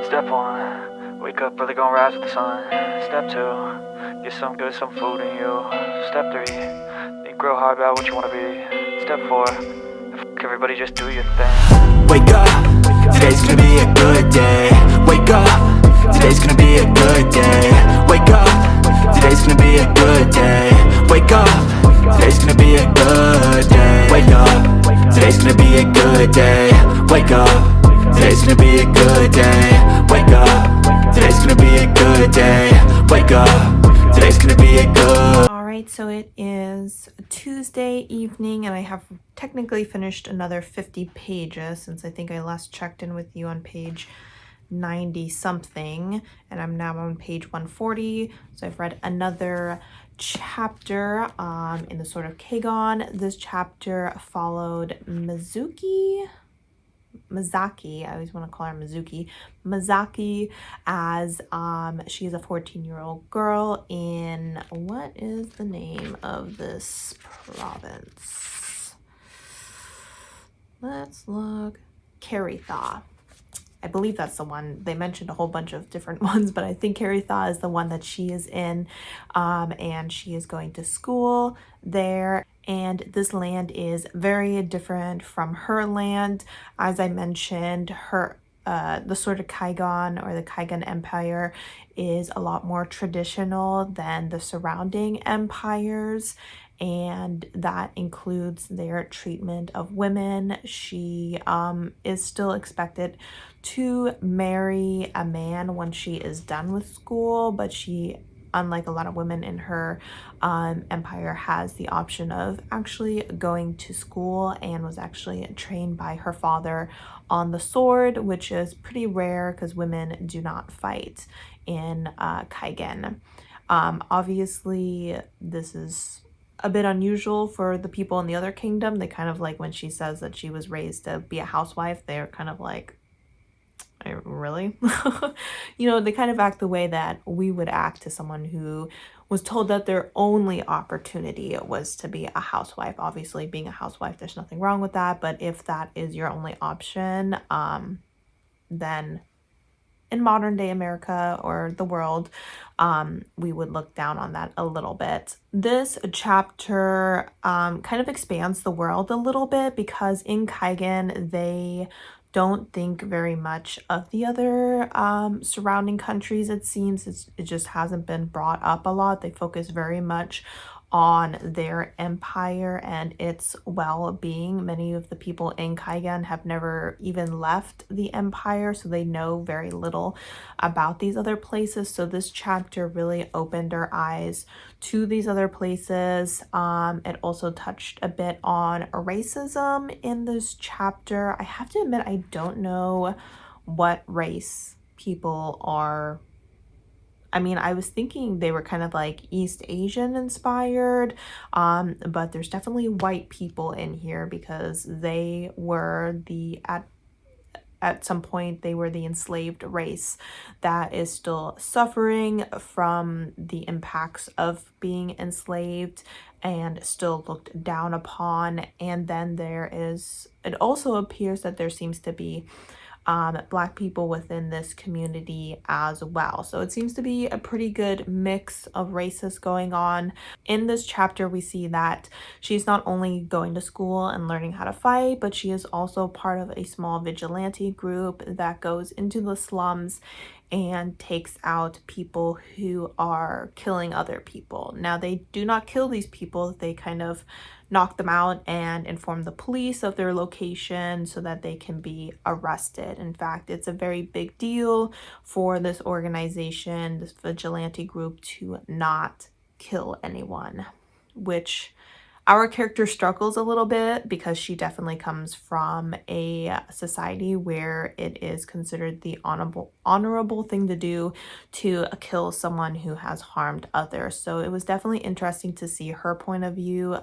Step 1, wake up early, gonna rise with the sun. Step 2, get some good, some food in you. Step 3, think real hard about what you wanna be. Step 4, everybody just do your thing. Wake up, today's gonna be a good day. Wake up, today's gonna be a good day. Wake up, today's gonna be a good day. Wake up, today's gonna be a good day. Wake up, today's gonna be a good day. Wake up, today's gonna be a good day. Wake up, today's gonna be a good day. up, today's gonna be a good. Alright, so it is Tuesday evening and I have technically finished another 50 pages since I think I last checked in with you on page 90 something, and I'm now on page 140. So I've read another chapter in the Sword of Kagon. This chapter followed Mizaki, I always want to call her Mizaki, as she is a 14-year-old girl in, what is the name of this province? Let's look. Caritha. I believe that's the one. They mentioned a whole bunch of different ones, but I think Caritha is the one that she is in, and she is going to school there. And this land is very different from her land. As I mentioned, the sort of Kaigon or the Kaigon Empire is a lot more traditional than the surrounding empires, and that includes their treatment of women. She is still expected to marry a man when she is done with school, but she, unlike a lot of women in her empire, has the option of actually going to school and was actually trained by her father on the sword, which is pretty rare because women do not fight in Kaigen. Obviously, this is a bit unusual for the people in the other kingdom. They kind of like, when she says that she was raised to be a housewife, they're kind of like, really? You know, they kind of act the way that we would act to someone who was told that their only opportunity was to be a housewife. Obviously, being a housewife, there's nothing wrong with that, but if that is your only option, then in modern day America or the world, we would look down on that a little bit. This chapter kind of expands the world a little bit, because in Kaigen, they don't think very much of the other surrounding countries. It seems it just hasn't been brought up a lot. They focus very much on their empire and its well-being. Many of the people in Kaigen have never even left the empire, so they know very little about these other places. So this chapter really opened our eyes to these other places. It also touched a bit on racism in this chapter. I have to admit, I don't know what race people are. I mean, I was thinking they were kind of like East Asian inspired, but there's definitely white people in here, because they were at some point they were the enslaved race that is still suffering from the impacts of being enslaved and still looked down upon. And then it also appears that there seems to be Black people within this community as well. So it seems to be a pretty good mix of races going on. In this chapter, we see that she's not only going to school and learning how to fight, but she is also part of a small vigilante group that goes into the slums and takes out people who are killing other people. Now, they do not kill these people. They kind of knock them out and inform the police of their location so that they can be arrested. In fact, it's a very big deal for this organization, this vigilante group, to not kill anyone, which our character struggles a little bit, because she definitely comes from a society where it is considered the honorable thing to do to kill someone who has harmed others. So it was definitely interesting to see her point of view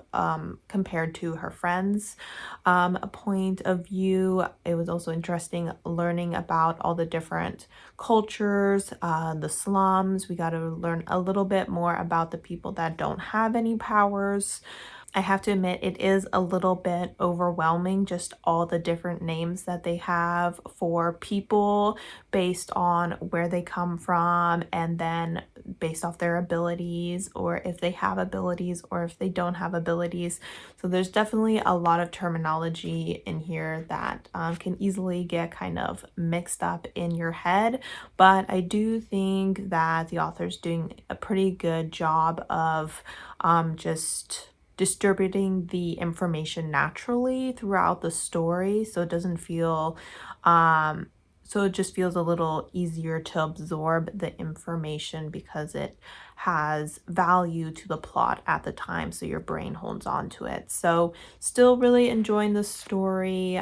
compared to her friends' point of view. It was also interesting learning about all the different cultures, the slums. We got to learn a little bit more about the people that don't have any powers. I have to admit, it is a little bit overwhelming, just all the different names that they have for people based on where they come from, and then based off their abilities, or if they have abilities or if they don't have abilities. So there's definitely a lot of terminology in here that can easily get kind of mixed up in your head. But I do think that the author's doing a pretty good job of just distributing the information naturally throughout the story, so it doesn't feel So it just feels a little easier to absorb the information because it has value to the plot at the time, so your brain holds on to it. So still really enjoying the story.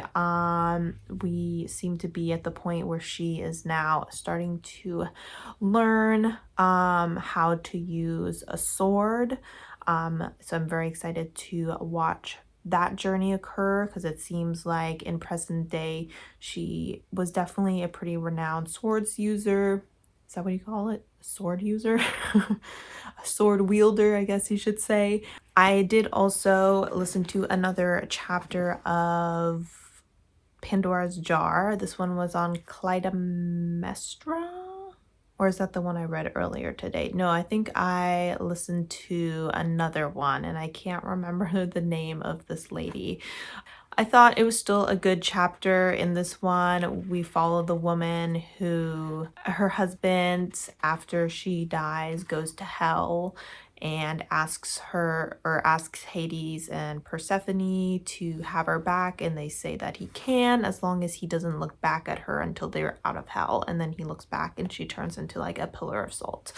We seem to be at the point where she is now starting to learn how to use a sword. So I'm very excited to watch that journey occur, because it seems like in present day she was definitely a pretty renowned swords user. Is that what you call it? A sword user? A sword wielder, I guess you should say. I did also listen to another chapter of Pandora's Jar. This one was on Clytemnestra. Or is that the one I read earlier today? No, I think I listened to another one and I can't remember the name of this lady. I thought it was still a good chapter. In this one, we follow the woman who, her husband, after she dies, goes to hell and asks Hades and Persephone to have her back, and they say that he can, as long as he doesn't look back at her until they're out of hell, and then he looks back and she turns into like a pillar of salt.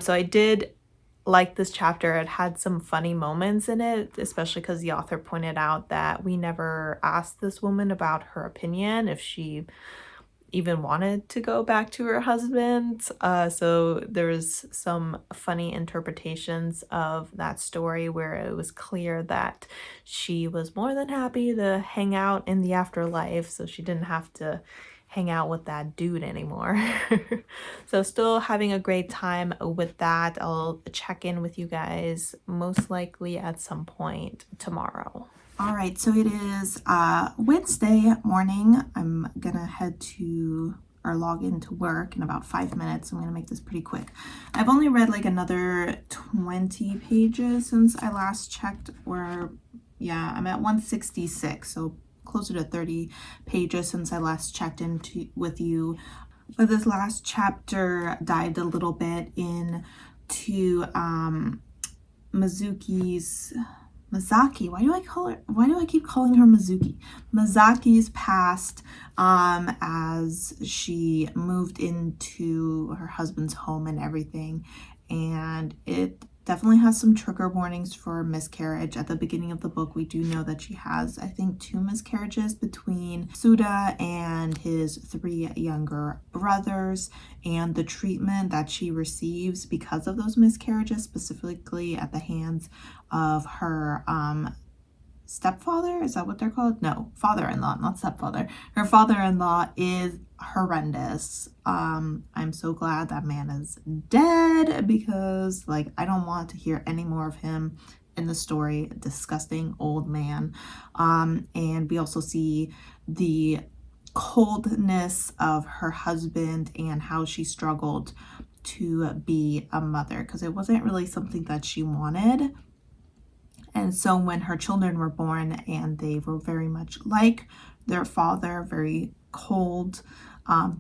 So I did like this chapter. It had some funny moments in it, especially because the author pointed out that we never asked this woman about her opinion, if she even wanted to go back to her husband. So there was some funny interpretations of that story where it was clear that she was more than happy to hang out in the afterlife, so she didn't have to hang out with that dude anymore. So still having a great time with that. I'll check in with you guys most likely at some point tomorrow. All right, so it is Wednesday morning. I'm gonna head to or log into work in about 5 minutes. I'm gonna make this pretty quick. I've only read like another 20 pages since I last checked, or yeah, I'm at 166, so closer to 30 pages since I last checked in with you. But this last chapter dived a little bit into Mazaki, why do I keep calling her Mizuki? Mazaki's past as she moved into her husband's home and everything. And it definitely has some trigger warnings for miscarriage. At the beginning of the book, we do know that she has, I think, 2 miscarriages between Suda and his 3 younger brothers, and the treatment that she receives because of those miscarriages, specifically at the hands of her stepfather, is that what they're called? No, father-in-law, not stepfather. Her father-in-law is horrendous. I'm so glad that man is dead, because like I don't want to hear any more of him in the story. Disgusting old man. And we also see the coldness of her husband and how she struggled to be a mother, because it wasn't really something that she wanted. And so when her children were born and they were very much like their father, very cold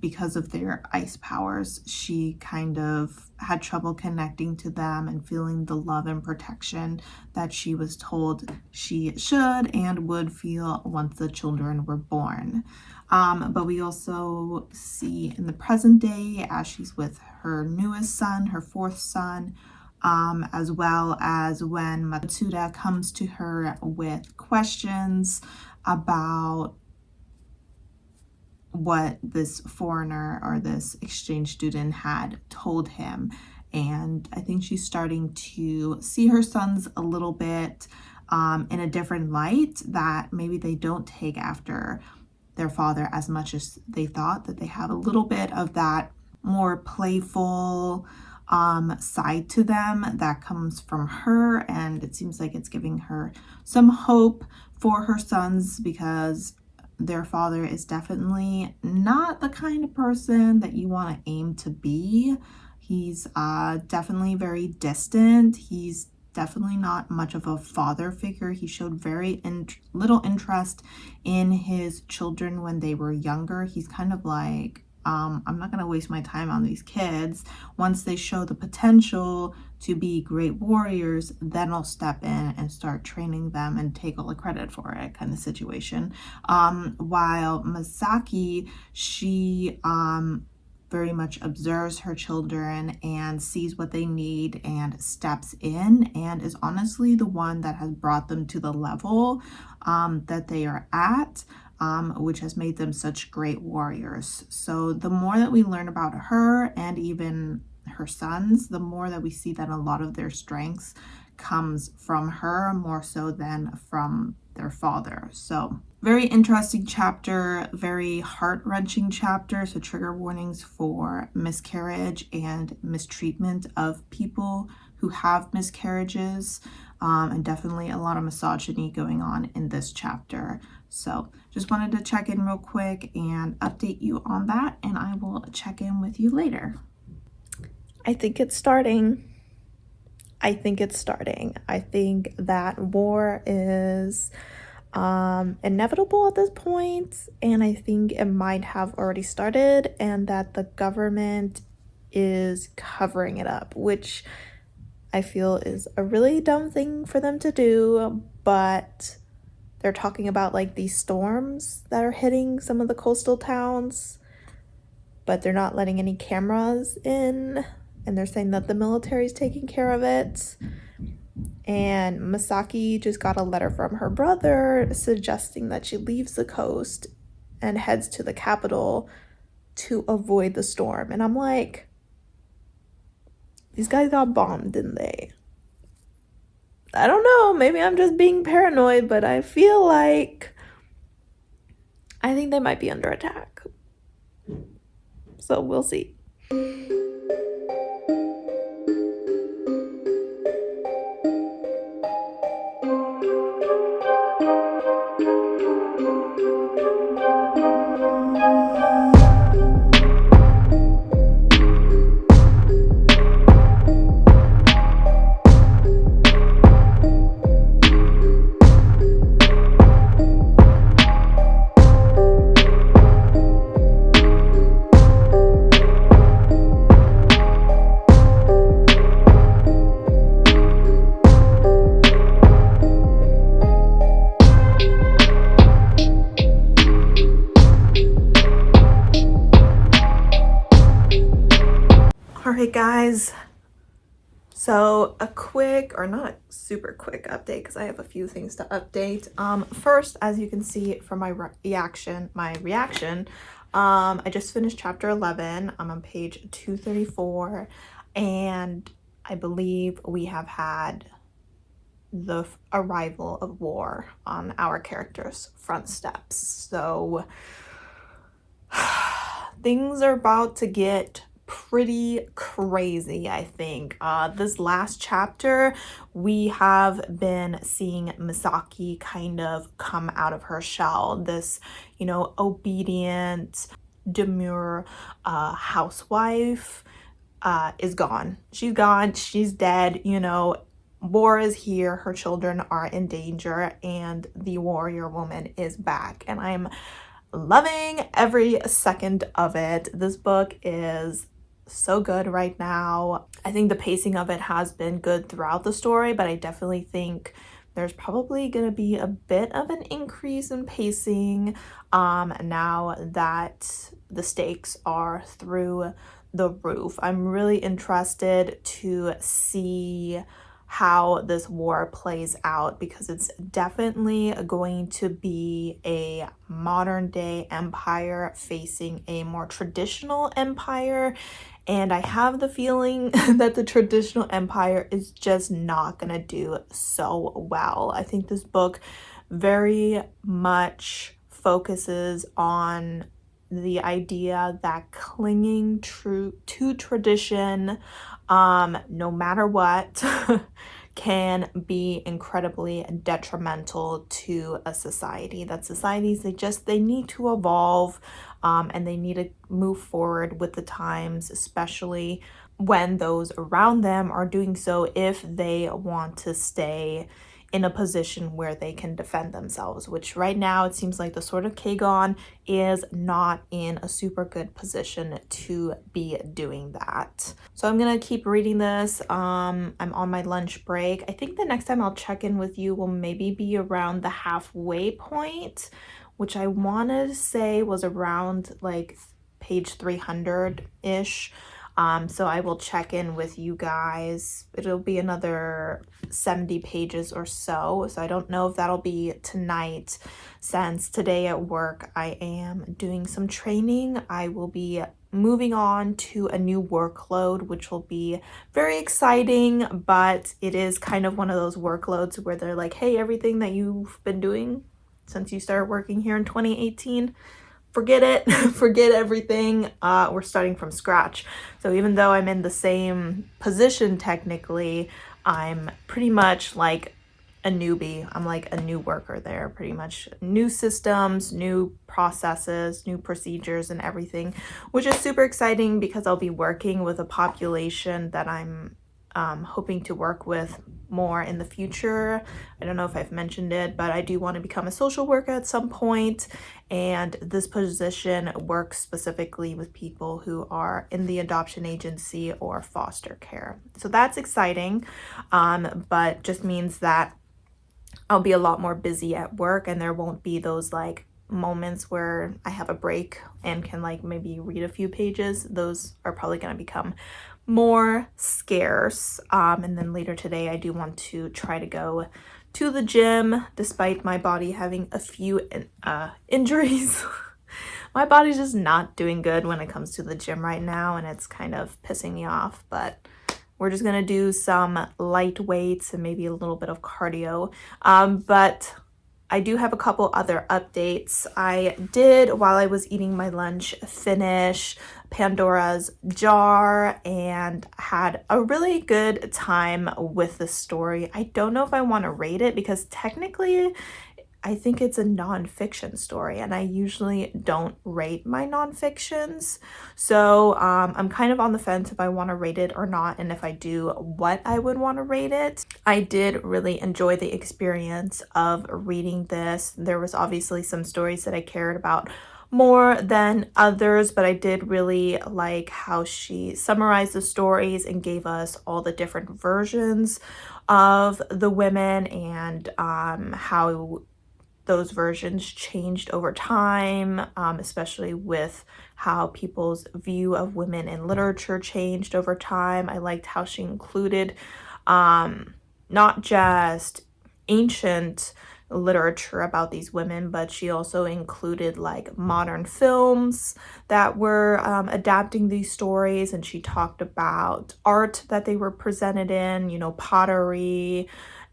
because of their ice powers, she kind of had trouble connecting to them and feeling the love and protection that she was told she should and would feel once the children were born. But we also see in the present day, as she's with her newest son, her 4th son, as well as when Matsuda comes to her with questions about what this foreigner or this exchange student had told him. And I think she's starting to see her sons a little bit in a different light, that maybe they don't take after their father as much as they thought, that they have a little bit of that more playful side to them that comes from her. And it seems like it's giving her some hope for her sons, because their father is definitely not the kind of person that you want to aim to be. He's definitely very distant. He's definitely not much of a father figure. He showed very little interest in his children when they were younger. He's kind of like, I'm not going to waste my time on these kids. Once they show the potential to be great warriors, then I'll step in and start training them and take all the credit for it kind of situation. While Masaki, she very much observes her children and sees what they need and steps in, and is honestly the one that has brought them to the level that they are at, which has made them such great warriors. So the more that we learn about her and even her sons, the more that we see that a lot of their strengths comes from her more so than from their father. So very interesting chapter, very heart-wrenching chapter. So trigger warnings for miscarriage and mistreatment of people who have miscarriages, and definitely a lot of misogyny going on in this chapter. So just wanted to check in real quick and update you on that, and I will check in with you later. I think it's starting. I think that war is inevitable at this point, and I think it might have already started, and that the government is covering it up, which I feel is a really dumb thing for them to do. But they're talking about like these storms that are hitting some of the coastal towns, but they're not letting any cameras in, and they're saying that the military is taking care of it. And Masaki just got a letter from her brother suggesting that she leaves the coast and heads to the capital to avoid the storm. And I'm like, these guys got bombed, didn't they? I don't know, maybe I'm just being paranoid, but I feel like I think they might be under attack. So we'll see. Alright guys, so a quick, or not a super quick update because I have a few things to update. First, as you can see from my reaction, I just finished chapter 11. I'm on page 234, and I believe we have had the arrival of war on our characters' front steps. So things are about to get pretty crazy, I think. This last chapter, we have been seeing Misaki kind of come out of her shell. This, obedient, demure housewife is gone. She's gone. She's dead. War is here. Her children are in danger, and the warrior woman is back. And I'm loving every second of it. This book is so good right now. I think the pacing of it has been good throughout the story, but I definitely think there's probably going to be a bit of an increase in pacing now that the stakes are through the roof. I'm really interested to see how this war plays out, because it's definitely going to be a modern day empire facing a more traditional empire, and I have the feeling that the traditional empire is just not gonna do so well. I think this book very much focuses on the idea that clinging to tradition, no matter what, can be incredibly detrimental to a society. That societies, they need to evolve, and they need to move forward with the times, especially when those around them are doing so, if they want to stay in a position where they can defend themselves, which right now it seems like the Sword of Kagon is not in a super good position to be doing that. So I'm gonna keep reading this. I'm on my lunch break. I think the next time I'll check in with you will maybe be around the halfway point, which I want to say was around like page 300-ish. So I will check in with you guys. It'll be another 70 pages or so. So I don't know if that'll be tonight, since today at work I am doing some training. I will be moving on to a new workload, which will be very exciting, but it is kind of one of those workloads where they're like, hey, everything that you've been doing since you started working here in 2018, forget it. Forget everything. We're starting from scratch. So even though I'm in the same position technically, I'm pretty much like a newbie. I'm like a new worker there, pretty much. New systems, new processes, new procedures and everything, which is super exciting because I'll be working with a population that I'm hoping to work with more in the future. I don't know if I've mentioned it, but I do want to become a social worker at some point, and this position works specifically with people who are in the adoption agency or foster care. So that's exciting, but just means that I'll be a lot more busy at work, and there won't be those like moments where I have a break and can like maybe read a few pages. Those are probably going to become more scarce. And then later today I do want to try to go to the gym despite my body having a few injuries. My body's just not doing good when it comes to the gym right now, and it's kind of pissing me off, but we're just gonna do some light weights and maybe a little bit of cardio. But I do have a couple other updates. I did, while I was eating my lunch, finish Pandora's Jar and had a really good time with the story. I don't know if I want to rate it because technically I think it's a nonfiction story, and I usually don't rate my nonfictions. So I'm kind of on the fence if I want to rate it or not, and if I do, what I would want to rate it. I did really enjoy the experience of reading this. There was obviously some stories that I cared about more than others, but I did really like how she summarized the stories and gave us all the different versions of the women, and how those versions changed over time, especially with how people's view of women in literature changed over time. I liked how she included not just ancient literature about these women, but she also included like modern films that were adapting these stories, and she talked about art that they were presented in, you know, pottery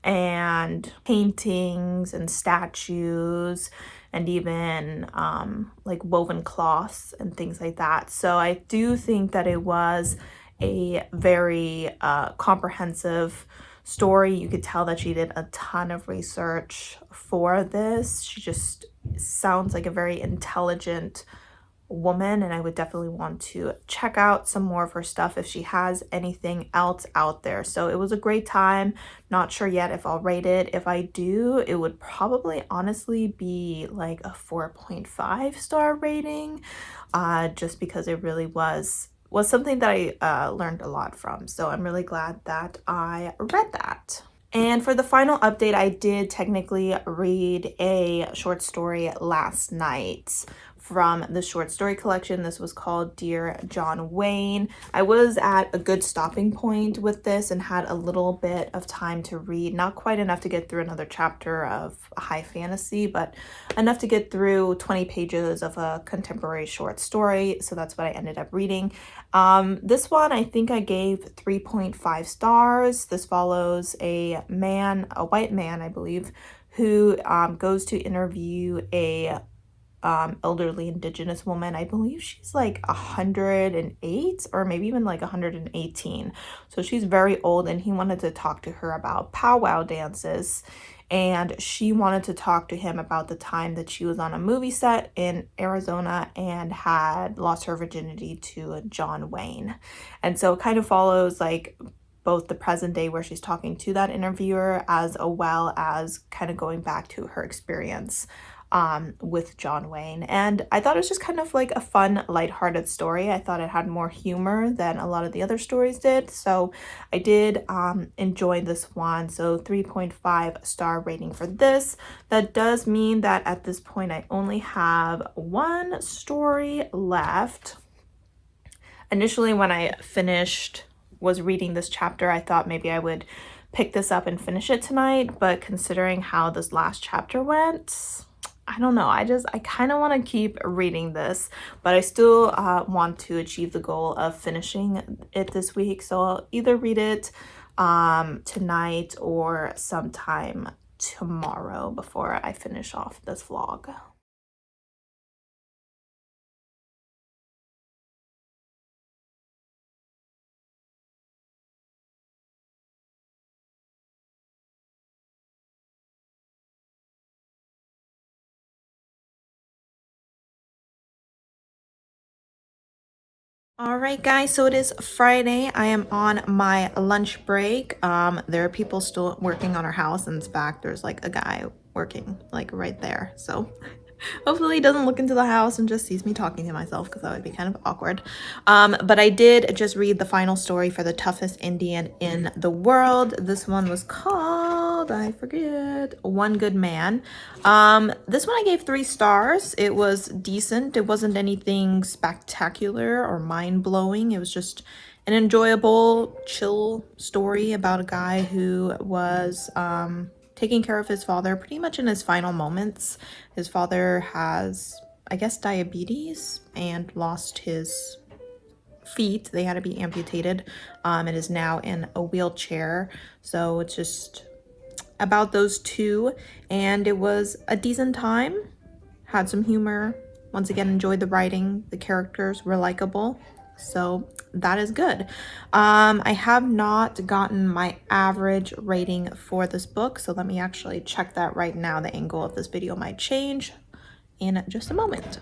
and paintings and statues, and even like woven cloths and things like that. So I do think that it was a very comprehensive story. You could tell that she did a ton of research for this. She just sounds like a very intelligent woman, and I would definitely want to check out some more of her stuff if she has anything else out there. So it was a great time. Not sure yet if I'll rate it. If I do, it would probably honestly be like a 4.5 star rating, just because it really was something that I learned a lot from. So I'm really glad that I read that. And for the final update, I did technically read a short story last night from the short story collection. This was called Dear John Wayne. I was at a good stopping point with this and had a little bit of time to read, not quite enough to get through another chapter of high fantasy, but enough to get through 20 pages of a contemporary short story. So that's what I ended up reading. This one I think I gave 3.5 stars. This follows a white man, I believe, who goes to interview a elderly indigenous woman. I believe she's like 108 or maybe even like 118. So she's very old, and he wanted to talk to her about powwow dances. And she wanted to talk to him about the time that she was on a movie set in Arizona and had lost her virginity to John Wayne. And so it kind of follows like both the present day where she's talking to that interviewer, as well as kind of going back to her experience with John Wayne. And I thought it was just kind of like a fun, lighthearted story. I thought it had more humor than a lot of the other stories did. So I did enjoy this one. So 3.5 star rating for this. That does mean that at this point I only have one story left. Initially, when I was reading this chapter, I thought maybe I would pick this up and finish it tonight, but considering how this last chapter went, I don't know. I kind of want to keep reading this, but I still want to achieve the goal of finishing it this week. So I'll either read it tonight or sometime tomorrow before I finish off this vlog. All right, guys, so it is Friday. I am on my lunch break. There are people still working on our house, and in fact, there's like a guy working like right there. So hopefully he doesn't look into the house and just sees me talking to myself, because that would be kind of awkward. But I did just read the final story for the toughest Indian in the world. This one was called, I forget, One Good Man. This one I gave 3 stars. It was decent. It wasn't anything spectacular or mind-blowing. It was just an enjoyable, chill story about a guy who was taking care of his father pretty much in his final moments. His father has, I guess, diabetes and lost his feet. They had to be amputated and is now in a wheelchair. So it's just about those two, and it was a decent time. Had some humor. Once again, enjoyed the writing. The characters were likable. So that is good. I have not gotten my average rating for this book, so let me actually check that right now. The angle of this video might change in just a moment.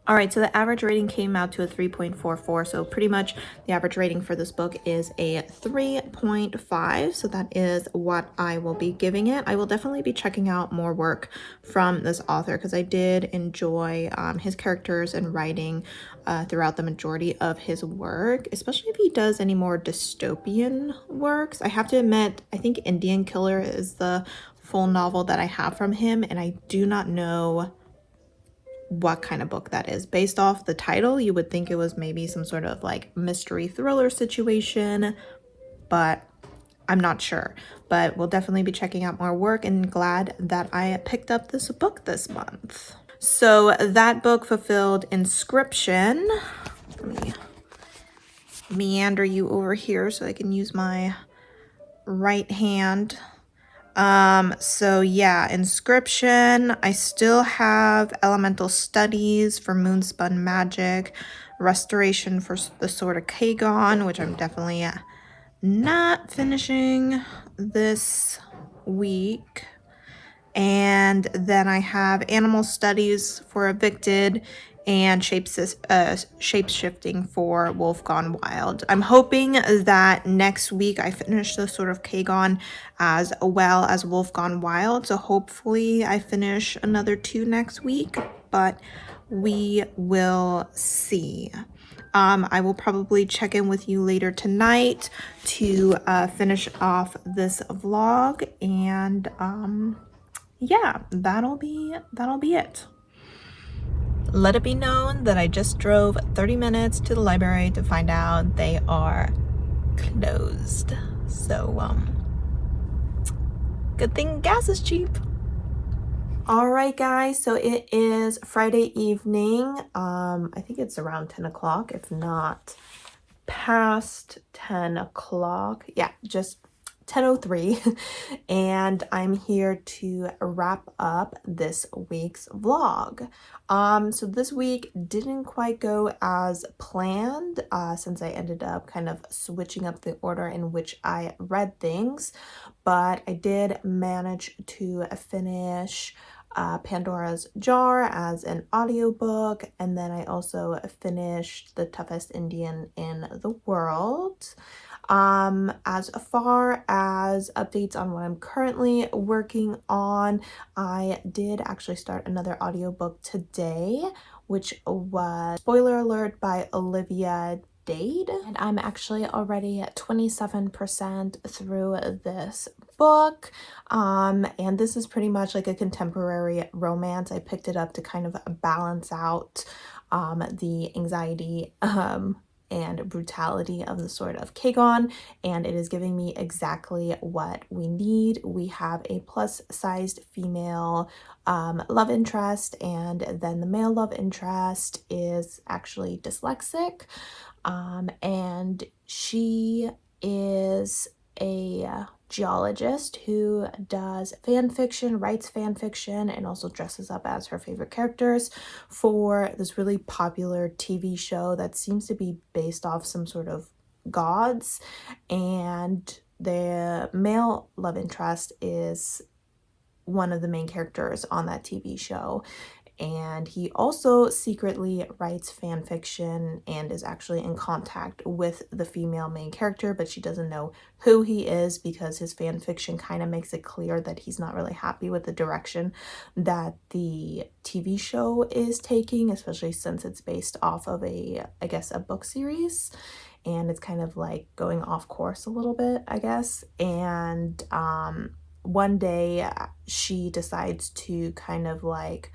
All right, so the average rating came out to a 3.44, so pretty much the average rating for this book is a 3.5, so that is what I will be giving it. I will definitely be checking out more work from this author, because I did enjoy his characters and writing throughout the majority of his work, especially if he does any more dystopian works. I have to admit, I think Indian Killer is the full novel that I have from him, and I do not know what kind of book that is. Based off the title, you would think it was maybe some sort of like mystery thriller situation, but I'm not sure. But we'll definitely be checking out more work, and glad that I picked up this book this month. So that book fulfilled Inscription. Let me meander you over here so I can use my right hand. So yeah, Inscription. I still have Elemental Studies for Moonspun Magic, Restoration for the Sword of Kagon, which I'm definitely not finishing this week. And then I have Animal Studies for Evicted and Shape-Shifting for Wolf Gone Wild. I'm hoping that next week I finish the Sword of Kagon as well as Wolf Gone Wild. So hopefully I finish another 2 next week, but we will see. I will probably check in with you later tonight to finish off this vlog, and yeah, that'll be it. Let it be known that I just drove 30 minutes to the library to find out they are closed. So good thing gas is cheap. All right, guys, so it is Friday evening. I think it's around 10 o'clock, if not past 10 o'clock. Yeah, just 10:03, and I'm here to wrap up this week's vlog. So this week didn't quite go as planned, since I ended up kind of switching up the order in which I read things, but I did manage to finish Pandora's Jar as an audiobook, and then I also finished The Toughest Indian in the World. As far as updates on what I'm currently working on, I did actually start another audiobook today, which was, spoiler alert, by Olivia Dade. And I'm actually already at 27% through this book. And this is pretty much like a contemporary romance. I picked it up to kind of balance out the anxiety and brutality of the Sword of Kagon, and it is giving me exactly what we need. We have a plus-sized female love interest, and then the male love interest is actually dyslexic, and she is a geologist who does fan fiction, writes fan fiction, and also dresses up as her favorite characters for this really popular TV show that seems to be based off some sort of gods. And the male love interest is one of the main characters on that TV show. And he also secretly writes fan fiction and is actually in contact with the female main character, but she doesn't know who he is because his fan fiction kind of makes it clear that he's not really happy with the direction that the TV show is taking, especially since it's based off of a book series. And it's kind of like going off course a little bit, I guess. And one day she decides to kind of like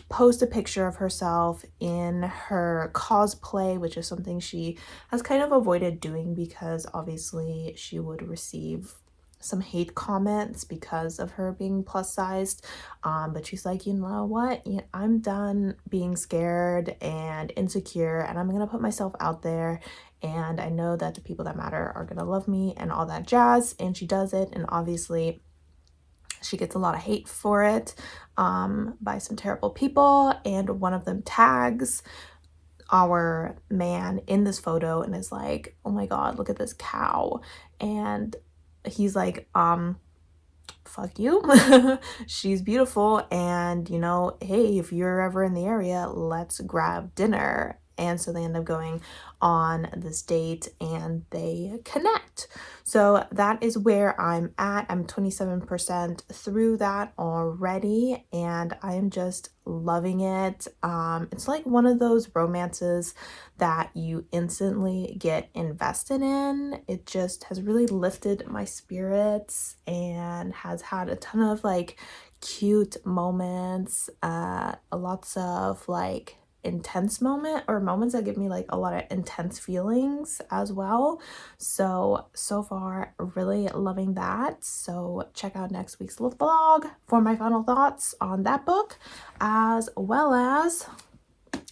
post a picture of herself in her cosplay, which is something she has kind of avoided doing because obviously she would receive some hate comments because of her being plus sized. But she's like, you know what? I'm done being scared and insecure, and I'm gonna put myself out there. And I know that the people that matter are gonna love me and all that jazz. And she does it, and obviously she gets a lot of hate for it by some terrible people, and one of them tags our man in this photo and is like, oh my god, look at this cow. And he's like, fuck you. She's beautiful, and you know, hey, if you're ever in the area, let's grab dinner. And so they end up going on this date and they connect. So that is where I'm at. I'm 27% through that already, and I am just loving it. It's like one of those romances that you instantly get invested in. It just has really lifted my spirits and has had a ton of like cute moments, lots of like intense moments that give me like a lot of intense feelings as well. So far really loving that. So check out next week's vlog for my final thoughts on that book, as well as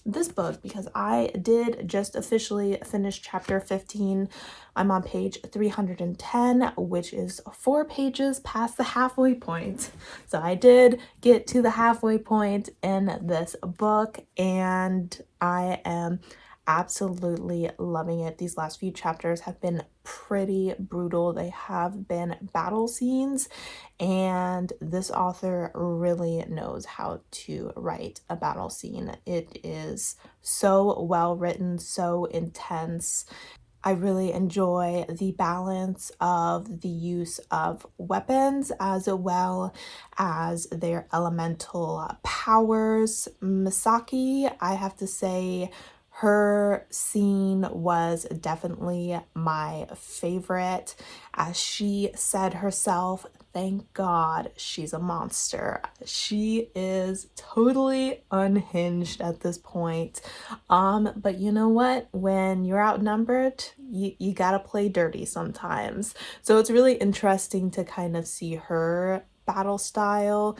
this book, because I did just officially finish chapter 15. I'm on page 310, which is 4 pages past the halfway point. So I did get to the halfway point in this book, and I am absolutely loving it. These last few chapters have been pretty brutal. They have been battle scenes, and this author really knows how to write a battle scene. It is so well written, so intense. I really enjoy the balance of the use of weapons as well as their elemental powers. Misaki, I have to say, her scene was definitely my favorite. As she said herself, thank God she's a monster. She is totally unhinged at this point. But you know what? When you're outnumbered, you gotta play dirty sometimes. So it's really interesting to kind of see her battle style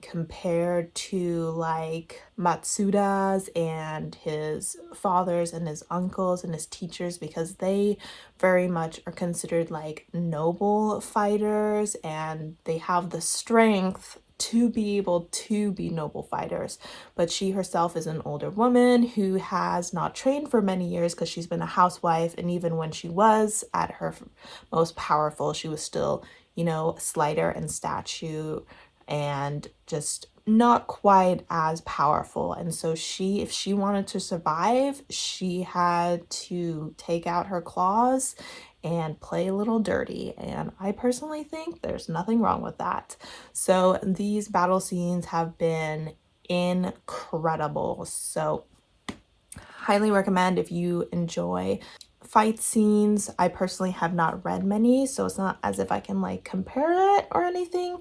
compared to like Matsuda's and his fathers and his uncles and his teachers, because they very much are considered like noble fighters and they have the strength to be able to be noble fighters. But she herself is an older woman who has not trained for many years because she's been a housewife, and even when she was at her most powerful, she was still, you know, slighter in stature and just not quite as powerful. And so if she wanted to survive, she had to take out her claws and play a little dirty. And I personally think there's nothing wrong with that. So these battle scenes have been incredible. So highly recommend if you enjoy fight scenes. I personally have not read many, so it's not as if I can like compare it or anything,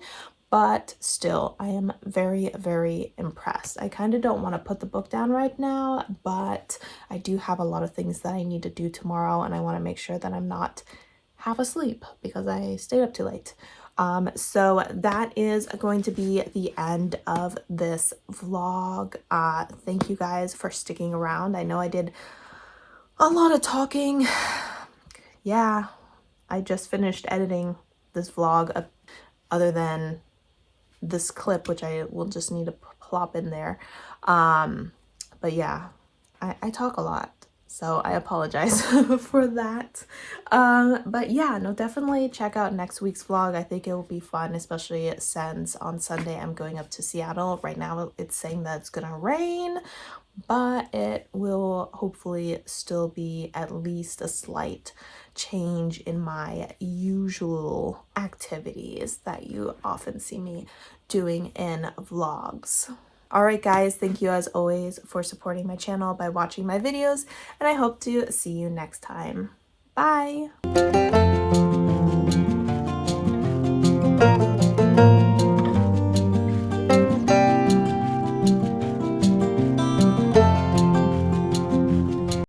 but still I am very, very impressed. I kind of don't want to put the book down right now, but I do have a lot of things that I need to do tomorrow, and I want to make sure that I'm not half asleep because I stayed up too late. So that is going to be the end of this vlog. Thank you guys for sticking around. I know I did a lot of talking. Yeah, I just finished editing this vlog, other than this clip, which I will just need to plop in there. But yeah, I talk a lot, so I apologize for that. But yeah, no, definitely check out next week's vlog. I think it will be fun, especially since on Sunday I'm going up to Seattle. Right now it's saying that it's gonna rain, but it will hopefully still be at least a slight change in my usual activities that you often see me doing in vlogs. Alright guys, thank you as always for supporting my channel by watching my videos, and I hope to see you next time. Bye!